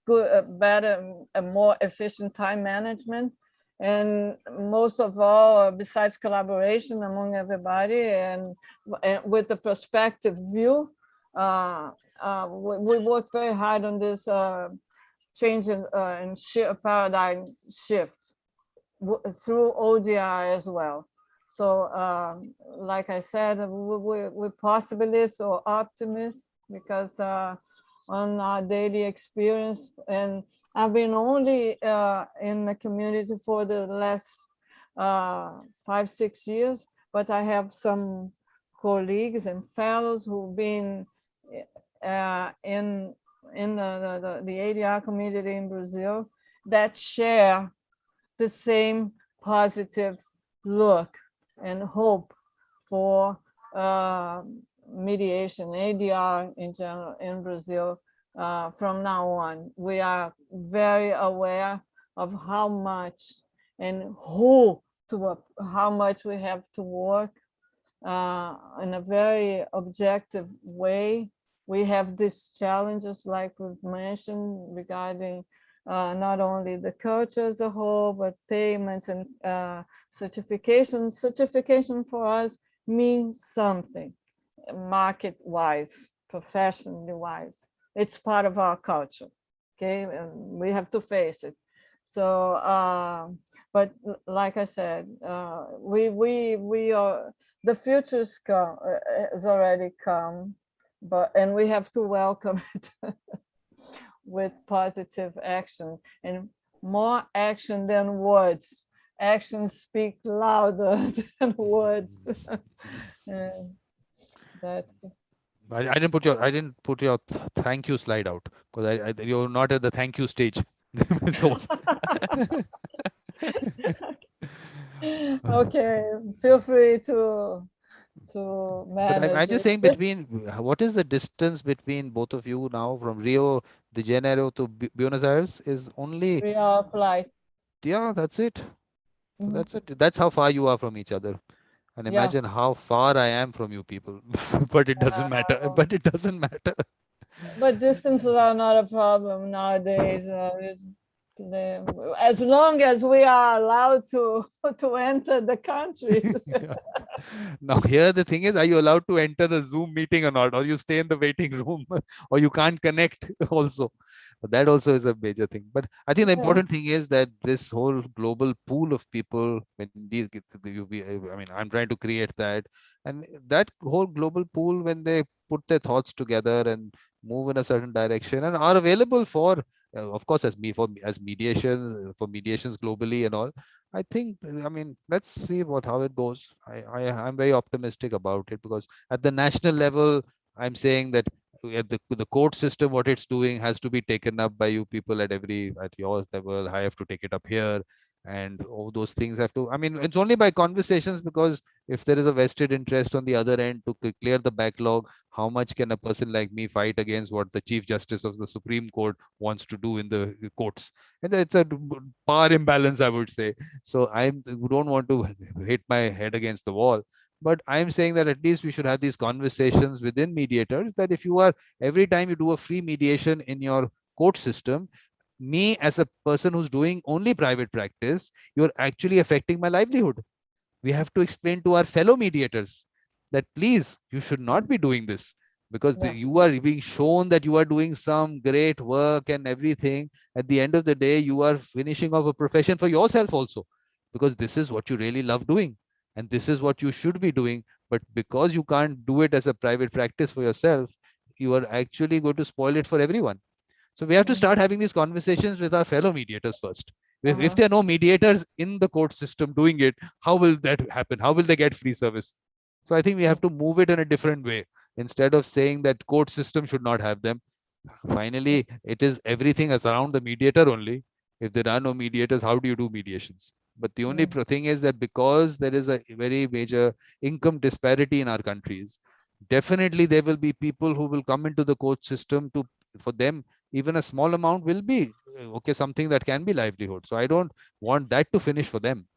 B: good, better, a more efficient time management, and most of all, besides collaboration among everybody and with the perspective view, we work very hard on this change in paradigm shift through ODR as well. So, like I said, we're possibilists or optimists because on our daily experience, and I've been only in the community for the last 5, 6 years, but I have some colleagues and fellows who've been in the ADR community in Brazil that share the same positive look and hope for mediation, ADR in general in Brazil from now on. We are very aware of how much and how much we have to work in a very objective way. We have these challenges, like we've mentioned, regarding not only the culture as a whole, but payments and certification. Certification for us means something market-wise, professionally-wise. It's part of our culture, okay? And we have to face it. So, but like I said, we are, the future's come, has already come, and we have to welcome it with positive action, and more action than words. Actions speak louder than words. And that's
A: I didn't put your thank you slide out, because you're not at the thank you stage. So
B: okay. Feel free to
A: but I'm
B: manage
A: just
B: it.
A: saying, between what is the distance between both of you now from Rio de Janeiro to Buenos Aires is only,
B: Real flight.
A: yeah, that's it. So
B: Mhm.
A: that's it. That's how far you are from each other. And
B: Yeah.
A: imagine how far I am from you people. But it doesn't matter.
B: Uh,
A: But it doesn't matter.
B: but distances are not a problem nowadays. as long as we are allowed to enter the country.
A: Yeah. Now here the thing is, are you allowed to enter the Zoom meeting or not, or you stay in the waiting room, or you can't connect also. That also is a major thing. But I think the important thing is that this whole global pool of people, when these, I mean, I'm trying to create that, and that whole global pool, when they put their thoughts together and move in a certain direction and are available for, of course, as mediations globally and all. I think, I mean, let's see how it goes. I'm very optimistic about it, because at the national level, I'm saying that at the court system, what it's doing has to be taken up by you people at your level. I have to take it up here, and all those things have to. I mean, it's only by conversations, because if there is a vested interest on the other end to clear the backlog, how much can a person like me fight against what the Chief Justice of the Supreme Court wants to do in the courts? And it's a power imbalance, I would say. So I don't want to hit my head against the wall. But I'm saying that at least we should have these conversations within mediators, that if you are, every time you do a free mediation in your court system, me as a person who's doing only private practice, you're actually affecting my livelihood. We have to explain to our fellow mediators that please, you should not be doing this, because you are being shown that you are doing some great work and everything. At the end of the day, you are finishing off a profession for yourself also, because this is what you really love doing and this is what you should be doing. But because you can't do it as a private practice for yourself, you are actually going to spoil it for everyone. So we have to start having these conversations with our fellow mediators first. If there are no mediators in the court system doing it, how will that happen? How will they get free service? So I think we have to move it in a different way. Instead of saying that court system should not have them, finally, it is everything is around the mediator only. If there are no mediators, how do you do mediations? But the only thing is that because there is a very major income disparity in our countries, definitely there will be people who will come into the court system to, for them, even a small amount will be okay, something that can be livelihood. So I don't want that to finish for them.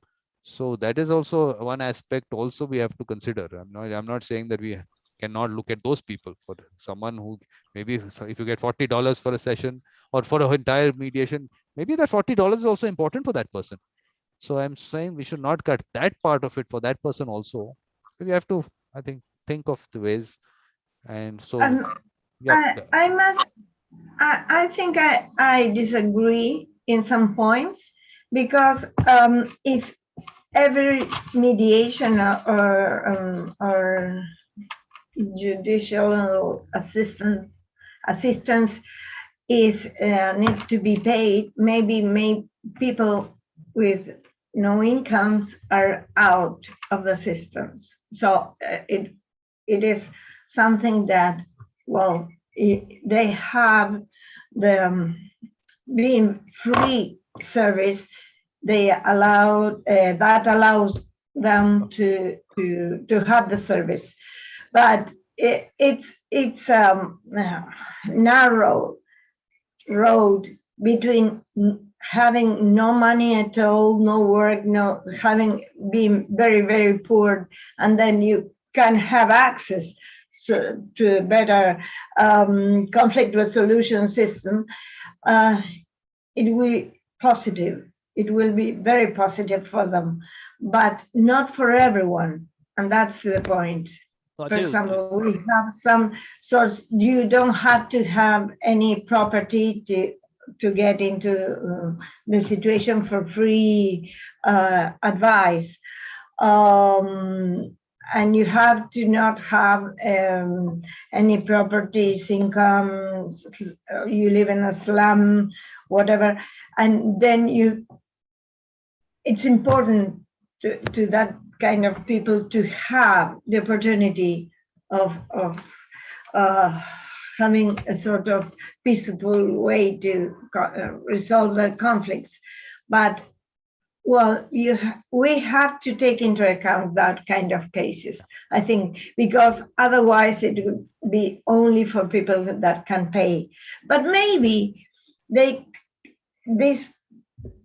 A: So that is also one aspect also we have to consider. I'm not saying that we cannot look at those people. For someone who maybe, if you get $40 for a session or for an entire mediation, maybe that $40 is also important for that person. So I'm saying we should not cut that part of it for that person also. So we have to, I think of the ways. And so
C: I think I disagree in some points, because if every mediation or judicial assistance is need to be paid, maybe people with no incomes are out of the systems. So it is something that, well, they have the being free service. They allow that allows them to have the service, but it's narrow road between having no money at all, no work, no having been very, very poor, and then you can have access to a better conflict resolution system. It will be positive. It will be very positive for them, but not for everyone. And that's the point. For example, we have some sorts, you don't have to have any property to get into the situation for free advice. And you have to not have any properties, income, you live in a slum, whatever. And then it's important to that kind of people to have the opportunity of having a sort of peaceful way to resolve the conflicts. But well, we have to take into account that kind of cases, I think, because otherwise it would be only for people that can pay. But maybe these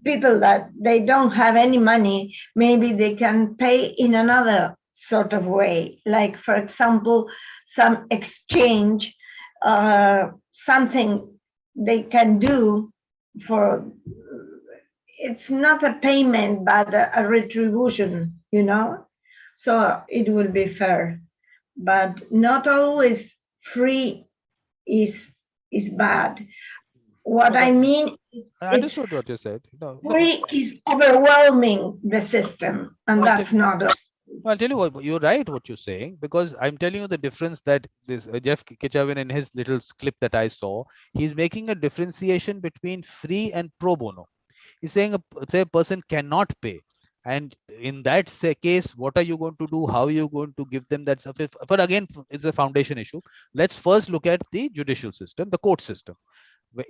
C: people that they don't have any money, maybe they can pay in another sort of way, like, for example, some exchange, something they can do for it's not a payment, but a retribution, you know? So it will be fair. But not always free is bad. What
A: No,
C: I mean is
A: I
C: it's
A: understood what you said. No, no,
C: free is overwhelming the system, and
A: I'll tell,
C: that's not a,
A: I'll tell you what, you're right what you're saying, because I'm telling you the difference that this Jeff Kitchavin in his little clip that I saw, he's making a differentiation between free and pro bono. He's saying say a person cannot pay. And in that case, what are you going to do? How are you going to give them that stuff? But again, it's a foundation issue. Let's first look at the judicial system, the court system.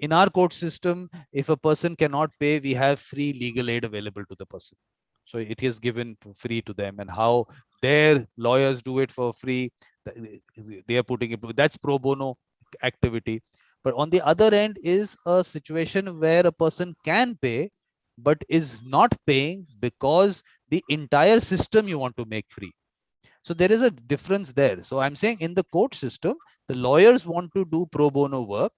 A: In our court system, if a person cannot pay, we have free legal aid available to the person. So it is given free to them, and how their lawyers do it for free, they are putting it, that's pro bono activity. But on the other end is a situation where a person can pay but is not paying because the entire system you want to make free. So there is a difference there. So I'm saying in the court system, the lawyers want to do pro bono work.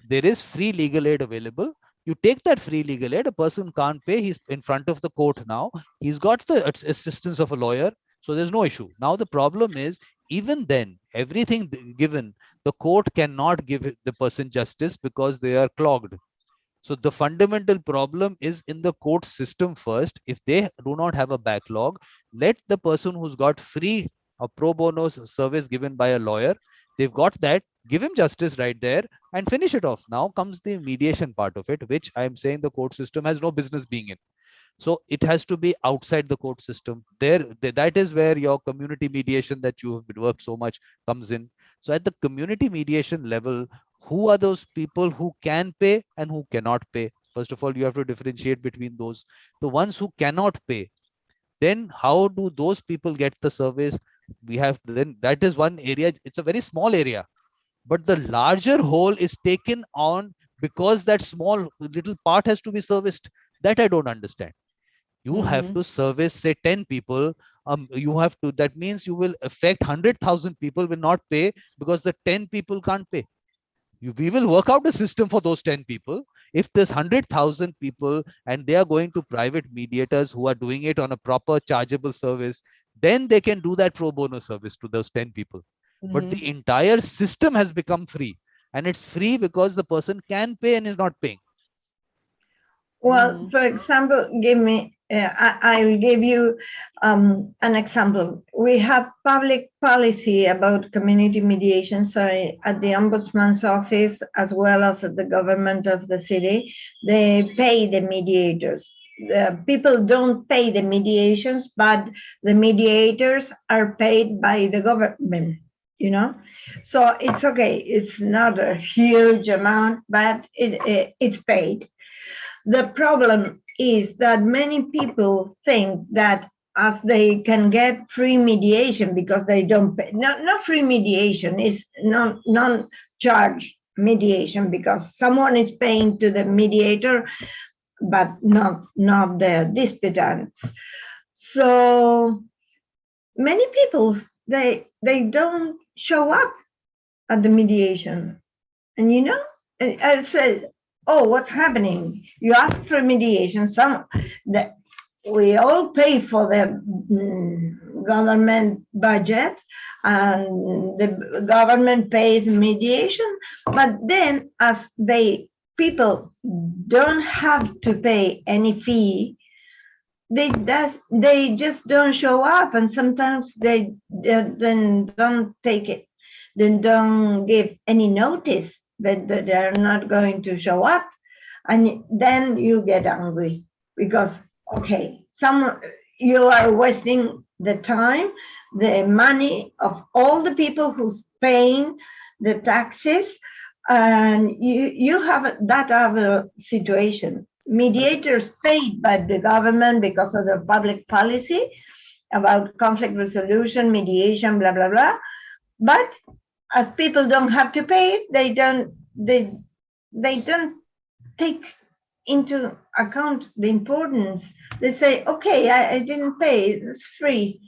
A: There is free legal aid available. You take that free legal aid, a person can't pay, he's in front of the court now. He's got the assistance of a lawyer. So there's no issue. Now the problem is, even then, everything given, the court cannot give the person justice because they are clogged. So the fundamental problem is in the court system first. If they do not have a backlog, let the person who's got free or pro bono service given by a lawyer, they've got that, give him justice right there and finish it off. Now comes the mediation part of it, which I'm saying the court system has no business being in. So it has to be outside the court system. That is where your community mediation that you have worked so much comes in. So at the community mediation level, who are those people who can pay and who cannot pay? First of all, you have to differentiate between those. The ones who cannot pay, then how do those people get the service? We have, then that is one area. It's a very small area, but the larger whole is taken on because that small little part has to be serviced. That I don't understand. You have to service, say, 10 people. You have to, that means you will affect 100,000 people will not pay because the 10 people can't pay. We will work out a system for those 10 people. If there's 100,000 people and they are going to private mediators who are doing it on a proper chargeable service, then they can do that pro bono service to those 10 people. But the entire system has become free, and it's free because the person can pay and is not paying.
C: well, for example, I will give you an example. We have public policy about community mediation, at the Ombudsman's office, as well as at the government of the city. They pay the mediators. People don't pay the mediations, but the mediators are paid by the government, you know? So it's okay. It's not a huge amount, but it's paid. The problem is that many people think that as they can get free mediation because they don't pay, not free mediation, is non-charge mediation because someone is paying to the mediator, but not the disputants. So many people, they don't show up at the mediation. And you know, I said, oh, what's happening? You ask for mediation. We all pay for the government budget, and the government pays mediation. But then, as people don't have to pay any fee, they just don't show up, and sometimes they then don't take it. They don't give any notice that they're not going to show up, and then you get angry because, okay, you are wasting the time, the money of all the people who's paying the taxes, and you have that other situation. Mediators paid by the government because of the public policy about conflict resolution, mediation, blah blah blah, but as people don't have to pay it, they don't take into account the importance. They say, okay, I didn't pay, it's free.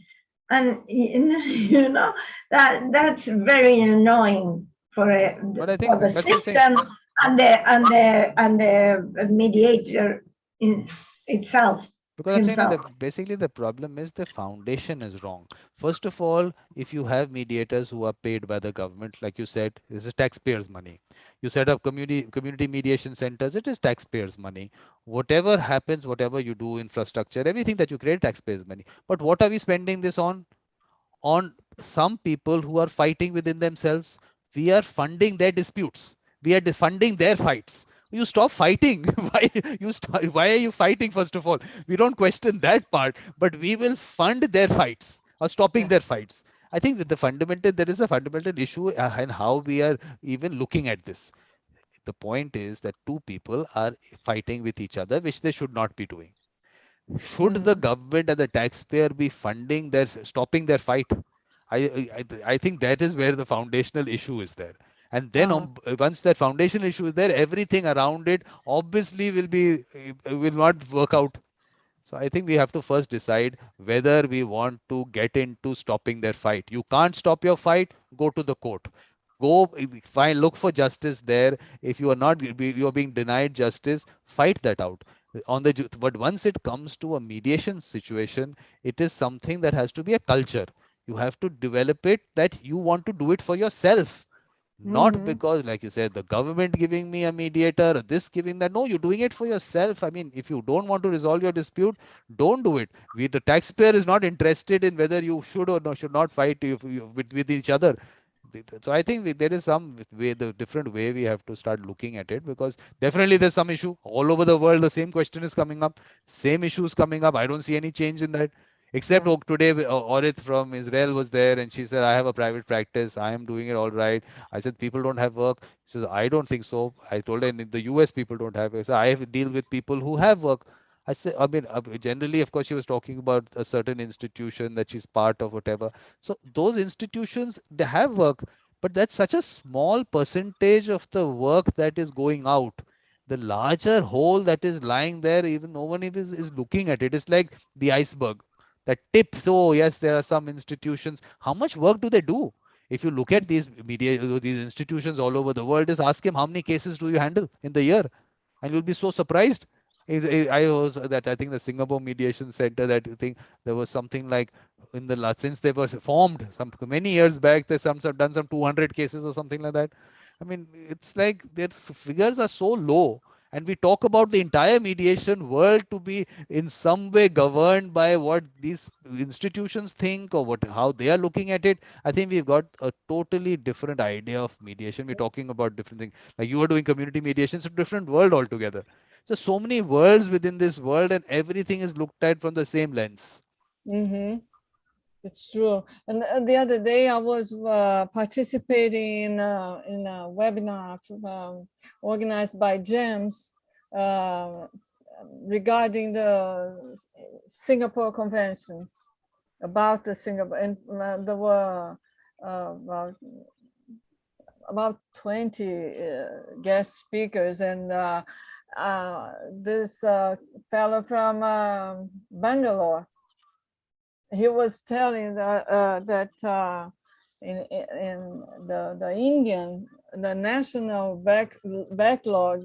C: And you know, that's very annoying for the system and the mediator itself,
A: Because I'm saying that
C: himself.
A: basically the problem is the foundation is wrong. First of all, if you have mediators who are paid by the government, like you said, this is taxpayers' money. You set up community mediation centers, it is taxpayers' money. Whatever happens, whatever you do, infrastructure, everything that you create, taxpayers' money. But what are we spending this on? On some people who are fighting within themselves. We are funding their disputes. We are funding their fights. You stop fighting. Why are you fighting? First of all, we don't question that part, but we will fund their fights or stopping
B: Yeah.
A: their fights. I think with the fundamental, there is a fundamental issue in how we are even looking at this. The point is that two people are fighting with each other, which they should not be doing. Should the
B: Mhm.
A: government and the taxpayer be funding their stopping their fight? I think that is where the foundational issue is there. And then
B: Uh,
A: once that foundational issue is there, everything around it obviously will not work out. So I think we have to first decide whether we want to get into stopping their fight. You can't stop your fight, go to the court. Go find, look for justice there. If you are not, you are being denied justice, fight that out. But once it comes to a mediation situation, it is something that has to be a culture. You have to develop it that you want to do it for yourself, not
B: mhm.
A: because, like you said, the government giving me a mediator, or this giving that. No, you're doing it for yourself. I mean, if you don't want to resolve your dispute, don't do it. The taxpayer is not interested in whether you should or no, should not fight with each other. So I think there is some way, the different way we have to start looking at it, because definitely there's some issue all over the world. The same question is coming up, same issues coming up. I don't see any change in that. Except
B: Yeah.
A: today, Orith from Israel was there and she said, I have a private practice. I am doing it all right. I said, people don't have work. She says, I don't think so. I told her, in the US, people don't have it. So I have to deal with people who have work. I said, I mean, generally, of course, she was talking about a certain institution that she's part of, whatever. So those institutions, they have work, but that's such a small percentage of the work that is going out. The larger whole that is lying there, even no one is looking at it. It's like the iceberg that tip. So yes, there are some institutions. How much work do they do? If you look at these institutions all over the world, just ask him how many cases do you handle in the year, and you'll be so surprised. I was that I think the Singapore Mediation Center, that thing, there was something like in the last, since they were formed some many years back, there's some have done some 200 cases or something like that. I mean, it's like their figures are so low, and we talk about the entire mediation world to be in some way governed by what these institutions think, or what how they are looking at it. I think we've got a totally different idea of mediation. We're talking about different things. Like you are doing community mediation, it's a different world altogether. So many worlds within this world, and everything is looked at from the same lens.
B: Mhm. It's true. And the other day, I was participating in a webinar organized by GEMS uh, regarding the Singapore Convention, about the Singapore, and there were about 20 guest speakers, and this fellow from Bangalore, he was telling that in the Indian, the national backlog,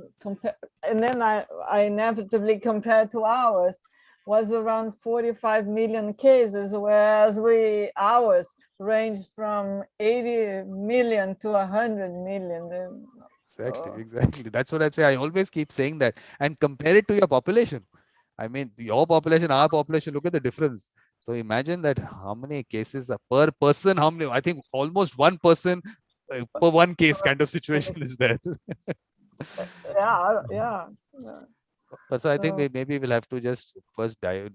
B: and then I inevitably compared to ours, was around 45 million cases, whereas ours ranged from 80 million to 100 million.
A: Exactly,
B: So,
A: exactly. That's what I'm saying. I always keep saying that, and compare it to your population. I mean, your population, our population, look at the difference. So imagine that how many cases per person, how many, I think almost one person per one case kind of situation is there.
B: yeah, yeah, yeah.
A: But so I think
B: So,
A: maybe we'll have to just first I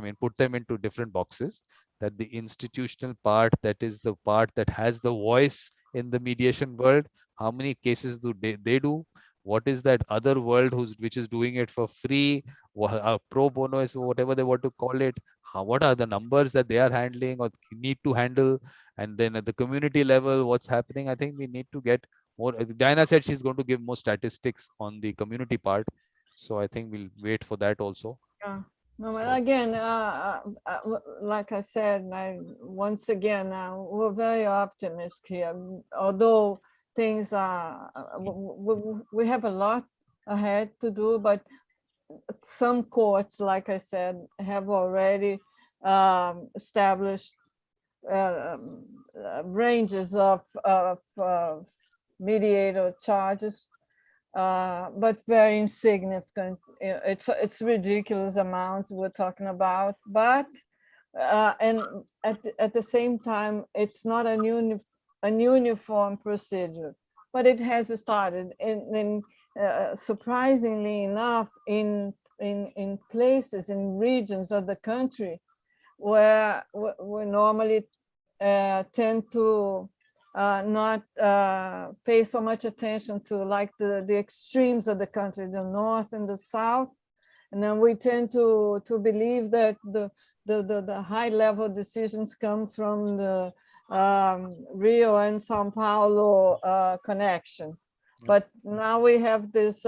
A: mean, put them into different boxes. That the institutional part, that is the part that has the voice in the mediation world. How many cases do they do? What is that other world which is doing it for free? Pro bono is whatever they want to call it. What are the numbers that they are handling or need to handle? And then at the community level, what's happening? I think we need to get more. Diana said she's going to give more statistics on the community part, so I think we'll wait for that also.
B: yeah. No, but
A: So
B: again, like I said, once again, we're very optimistic here. Although things are, we have a lot ahead to do, but some courts, like I said, have already established ranges of mediator charges, but very insignificant. It's ridiculous amount we're talking about, but and at the same time, it's not an uniform procedure, but it has started. And surprisingly enough, in places, in regions of the country where we normally tend to not pay so much attention to, like the extremes of the country, the north and the south, and then we tend to believe that the high level decisions come from the Rio and Sao Paulo connection. But now we have this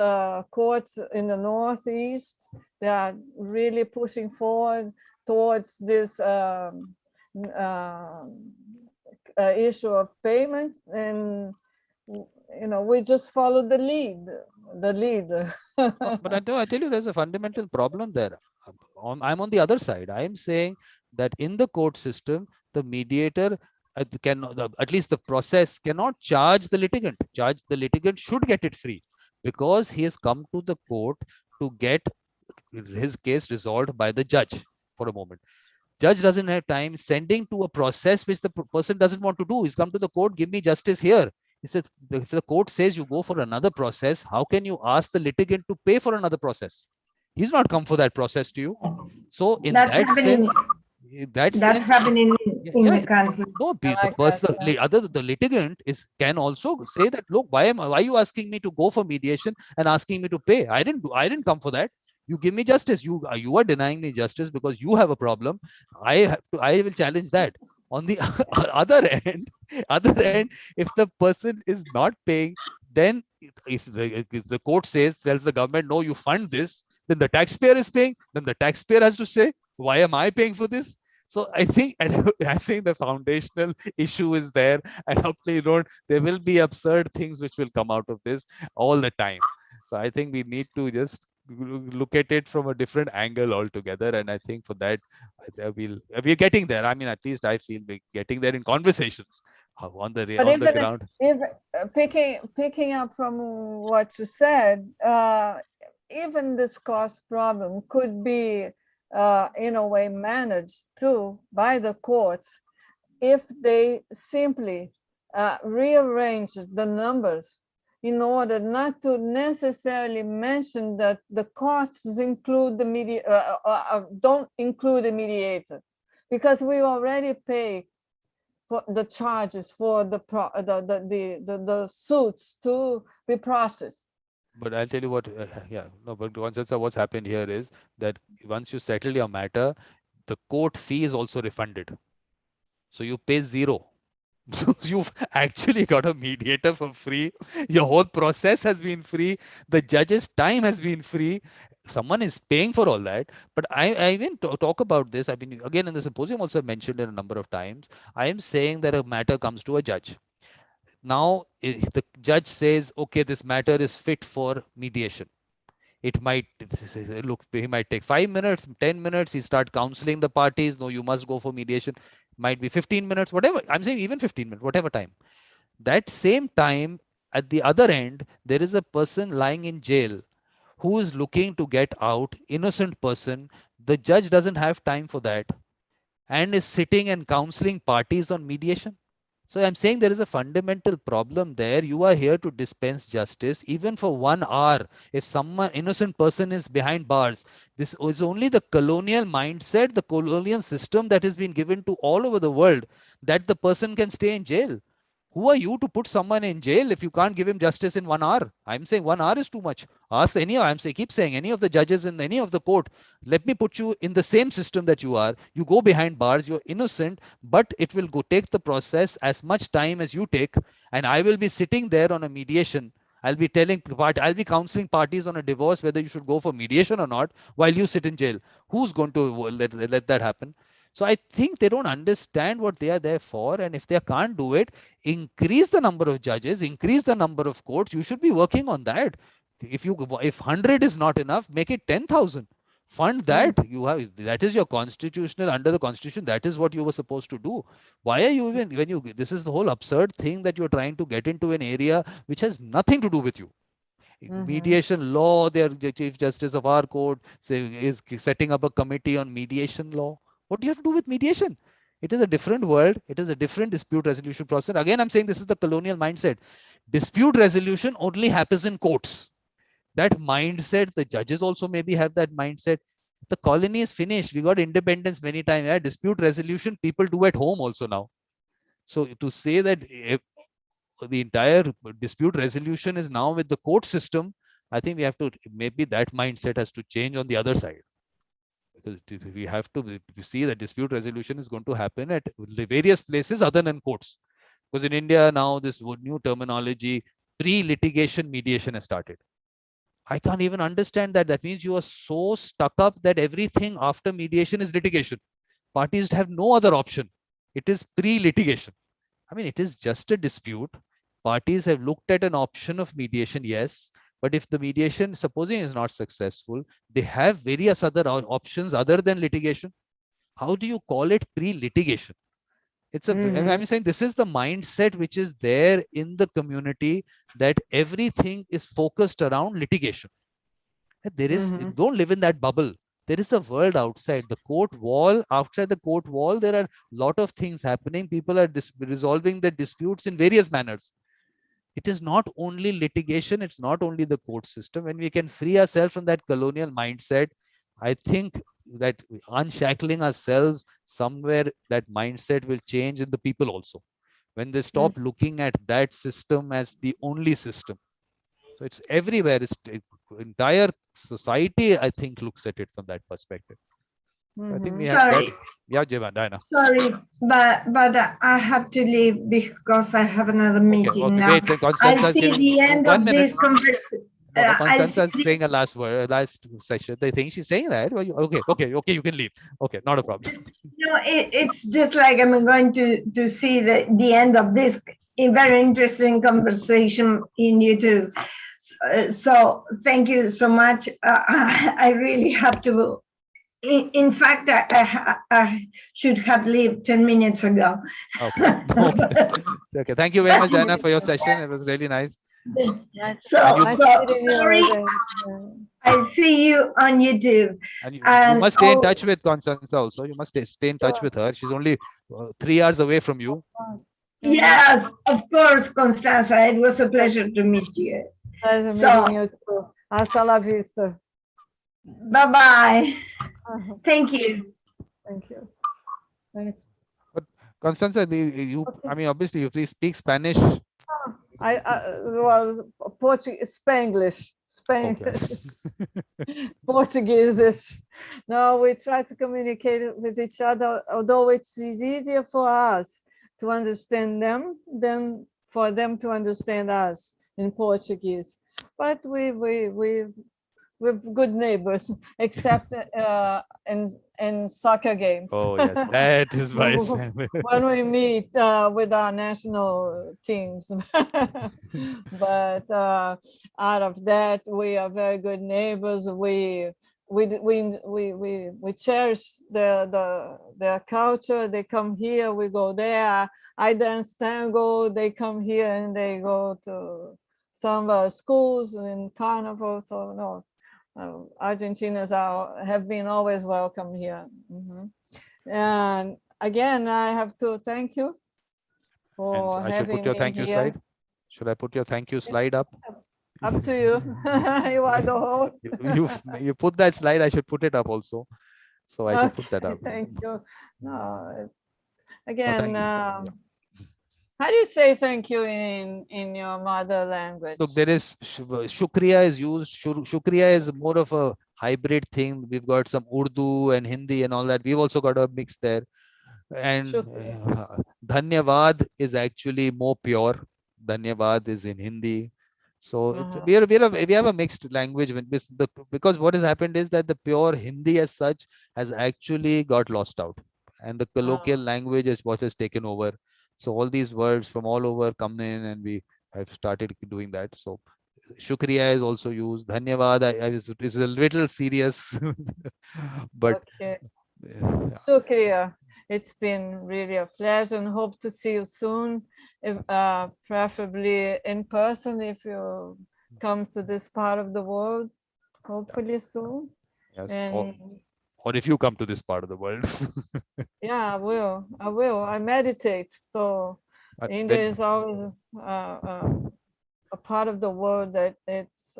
B: courts in the Northeast that are really pushing forward towards this issue of payment, and we just follow the lead.
A: But I tell you, there's a fundamental problem there. I'm on the other side. I am saying that in the court system, the mediator at least the process cannot charge the litigant. The litigant should get it free because he has come to the court to get his case resolved by the judge. For a moment, judge doesn't have time sending to a process which the person doesn't want to do. He's come to the court, give me justice here. He says, if the court says you go for another process, how can you ask the litigant to pay for another process? He's not come for that process to you. So in that sense,
C: that's happening in the country.
A: No, the litigant can also say that, look, why are you asking me to go for mediation and asking me to pay? I didn't come for that. You give me justice. You are denying me justice because you have a problem. I will challenge that. On the other end, if the person is not paying, then if the court tells the government, no, you fund this, then the taxpayer is paying. Then the taxpayer has to say, why am I paying for this? So I think the foundational issue is there, and hopefully there will be absurd things which will come out of this all the time. So I think we need to just look at it from a different angle altogether, and I think for that we're getting there. I mean, at least I feel we're getting there in conversations on the ground.
B: Picking up from what you said, even this cost problem could be in a way managed too by the courts if they simply rearrange the numbers in order not to necessarily mention that the costs include don't include the mediator, because we already pay for the charges for the suits to be processed.
A: But I'll tell you what, but Constança, what's happened here is that once you settle your matter, the court fee is also refunded. So you pay zero. So you've actually got a mediator for free. Your whole process has been free. The judge's time has been free. Someone is paying for all that. But I even talk about this. I've been, again, in the symposium also mentioned it a number of times. I am saying that a matter comes to a judge. Now, if the judge says, okay, this matter is fit for mediation. It might look, he might take 5 minutes, 10 minutes. He start counseling the parties. No, you must go for mediation. Might be 15 minutes, whatever. I'm saying even 15 minutes, whatever time. That same time, at the other end, there is a person lying in jail who is looking to get out, innocent person. The judge doesn't have time for that and is sitting and counseling parties on mediation. So I'm saying there is a fundamental problem there. You are here to dispense justice even for 1 hour. If someone, innocent person, is behind bars, this is only the colonial mindset, the colonial system that has been given to all over the world, that the person can stay in jail. Who are you to put someone in jail if you can't give him justice in 1 hour? I'm saying 1 hour is too much. Ask keep saying any of the judges in any of the court, let me put you in the same system that you are. You go behind bars, you're innocent, but it will take the process as much time as you take. And I will be sitting there on a mediation. I'll be counseling parties on a divorce, whether you should go for mediation or not, while you sit in jail. Who's going to let that happen? So I think they don't understand what they are there for. And if they can't do it, increase the number of judges, increase the number of courts. You should be working on that. If 100 is not enough, make it 10,000. Fund that. You have, that is your constitutional, under the constitution, that is what you were supposed to do. Why are you even, when you, this is the whole absurd thing that you're trying to get into an area which has nothing to do with you. Mediation law, the Chief Justice of our court is setting up a committee on mediation law. What do you have to do with mediation? It is a different world. It is a different dispute resolution process. Again, I'm saying this is the colonial mindset. Dispute resolution only happens in courts. That mindset, the judges also maybe have that mindset. The colony is finished. We got independence many times. Yeah, dispute resolution people do at home also now. So to say that the entire dispute resolution is now with the court system, I think we have to, maybe that mindset has to change on the other side. Because we have to see that dispute resolution is going to happen at the various places other than courts. Because in India now, this new terminology, pre-litigation mediation has started. I can't even understand that. That means you are so stuck up that everything after mediation is litigation. Parties have no other option. It is pre-litigation. I mean, it is just a dispute. Parties have looked at an option of mediation, yes. But if the mediation, supposing is not successful, they have various other options other than litigation. How do you call it pre-litigation? It's a, I'm saying this is the mindset which is there in the community, that everything is focused around litigation. There is, don't live in that bubble. There is a world outside the court wall. Outside the court wall, there are a lot of things happening. People are resolving their disputes in various manners. It is not only litigation. It's not only the court system. When we can free ourselves from that colonial mindset, I think that unshackling ourselves, somewhere that mindset will change in the people also. When they stop looking at that system as the only system. So it's everywhere. It's entire society, I think, looks at it from that perspective. I think we have
C: Sorry.
A: Yeah, Diana.
C: Sorry, but I have to leave because I have another meeting now.
A: Wait, Constança,
C: I see the end of this conversation.
A: No, Constança is saying a last word, last session. They think she's saying that. Okay, you can leave. Okay, not a problem.
C: No, it's just like I'm going to see the end of this very interesting conversation in YouTube. So thank you so much. I really have to. In fact, I should have left 10 minutes ago.
A: Okay. Okay. Thank you very much, Diana, for your session. It was really nice.
C: Sorry. I see you on YouTube.
A: And you must stay in touch with Constança also. You must stay in touch with her. She's only 3 hours away from you.
C: Yes, of course, Constança. It was a pleasure to meet you.
B: Pleasure meeting you too. Hasta la vista.
C: Bye-bye. Thank you.
B: Thank you. Thanks.
A: But Constança, I mean, obviously, you please speak Spanish.
B: Well, Portuguese, Spanglish,
A: Okay.
B: Portuguese is. No, we try to communicate with each other, although it's easier for us to understand them than for them to understand us in Portuguese. But we're good neighbors, except in soccer games.
A: Oh yes, that is why.
B: When we meet with our national teams. But out of that, we are very good neighbors. We cherish their culture. They come here, we go there. I dance tango. They come here and they go to some schools in carnival. So no. Argentinians have been always welcome here. And again, I have to thank you for
A: I should put your thank you slide. Should I put your thank you slide up?
B: Up to you. You are the host.
A: You put that slide. I should put it up also. So I should put that up.
B: Thank you. No, again. How do you say thank you in your mother language?
A: Look, there is shukriya is used. Shukriya is more of a hybrid thing. We've got some Urdu and Hindi and all that. We've also got a mix there. And dhanyavad is actually more pure. Dhanyavad is in Hindi. So we have a mixed language because what has happened is that the pure Hindi as such has actually got lost out, and the colloquial language is what has taken over. So all these words from all over come in, and we have started doing that. So Shukriya is also used. Dhanyavad, is a little serious, but
B: Okay.
A: yeah.
B: Shukriya. It's been really a pleasure and hope to see you soon, if, preferably in person if you come to this part of the world, hopefully soon.
A: Yes,
B: And
A: or if you come to this part of the world,
B: yeah, I will. I will. I meditate. So India
A: then
B: is always a part of the world that it's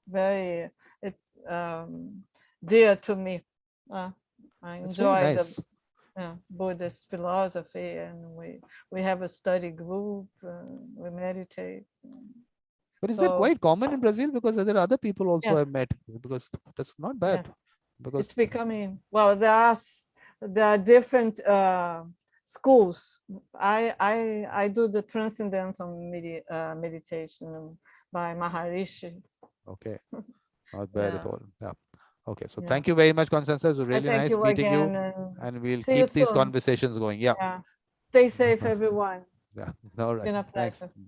B: very dear to me. I
A: it's very
B: enjoy the
A: nice.
B: Buddhist philosophy, and we have a study group. We meditate.
A: But is that
B: So
A: quite common in Brazil? Because there are other people also
B: yes,
A: I've met. Because that's not
B: yeah,
A: bad. Because
B: it's becoming well. There are different schools. I do the transcendental meditation by Maharishi.
A: okay, not bad at
B: Yeah,
A: all. Yeah. Okay. So
B: yeah.
A: thank you very much, Constança. It was
B: I
A: really
B: thank
A: nice
B: you
A: meeting you,
B: again,
A: and
B: and
A: we'll
B: see you
A: keep these
B: soon.
A: conversations going. Yeah.
B: Yeah, stay safe, everyone.
A: Yeah. All
B: It's
A: right.
B: been a
A: Thanks.
B: pleasure.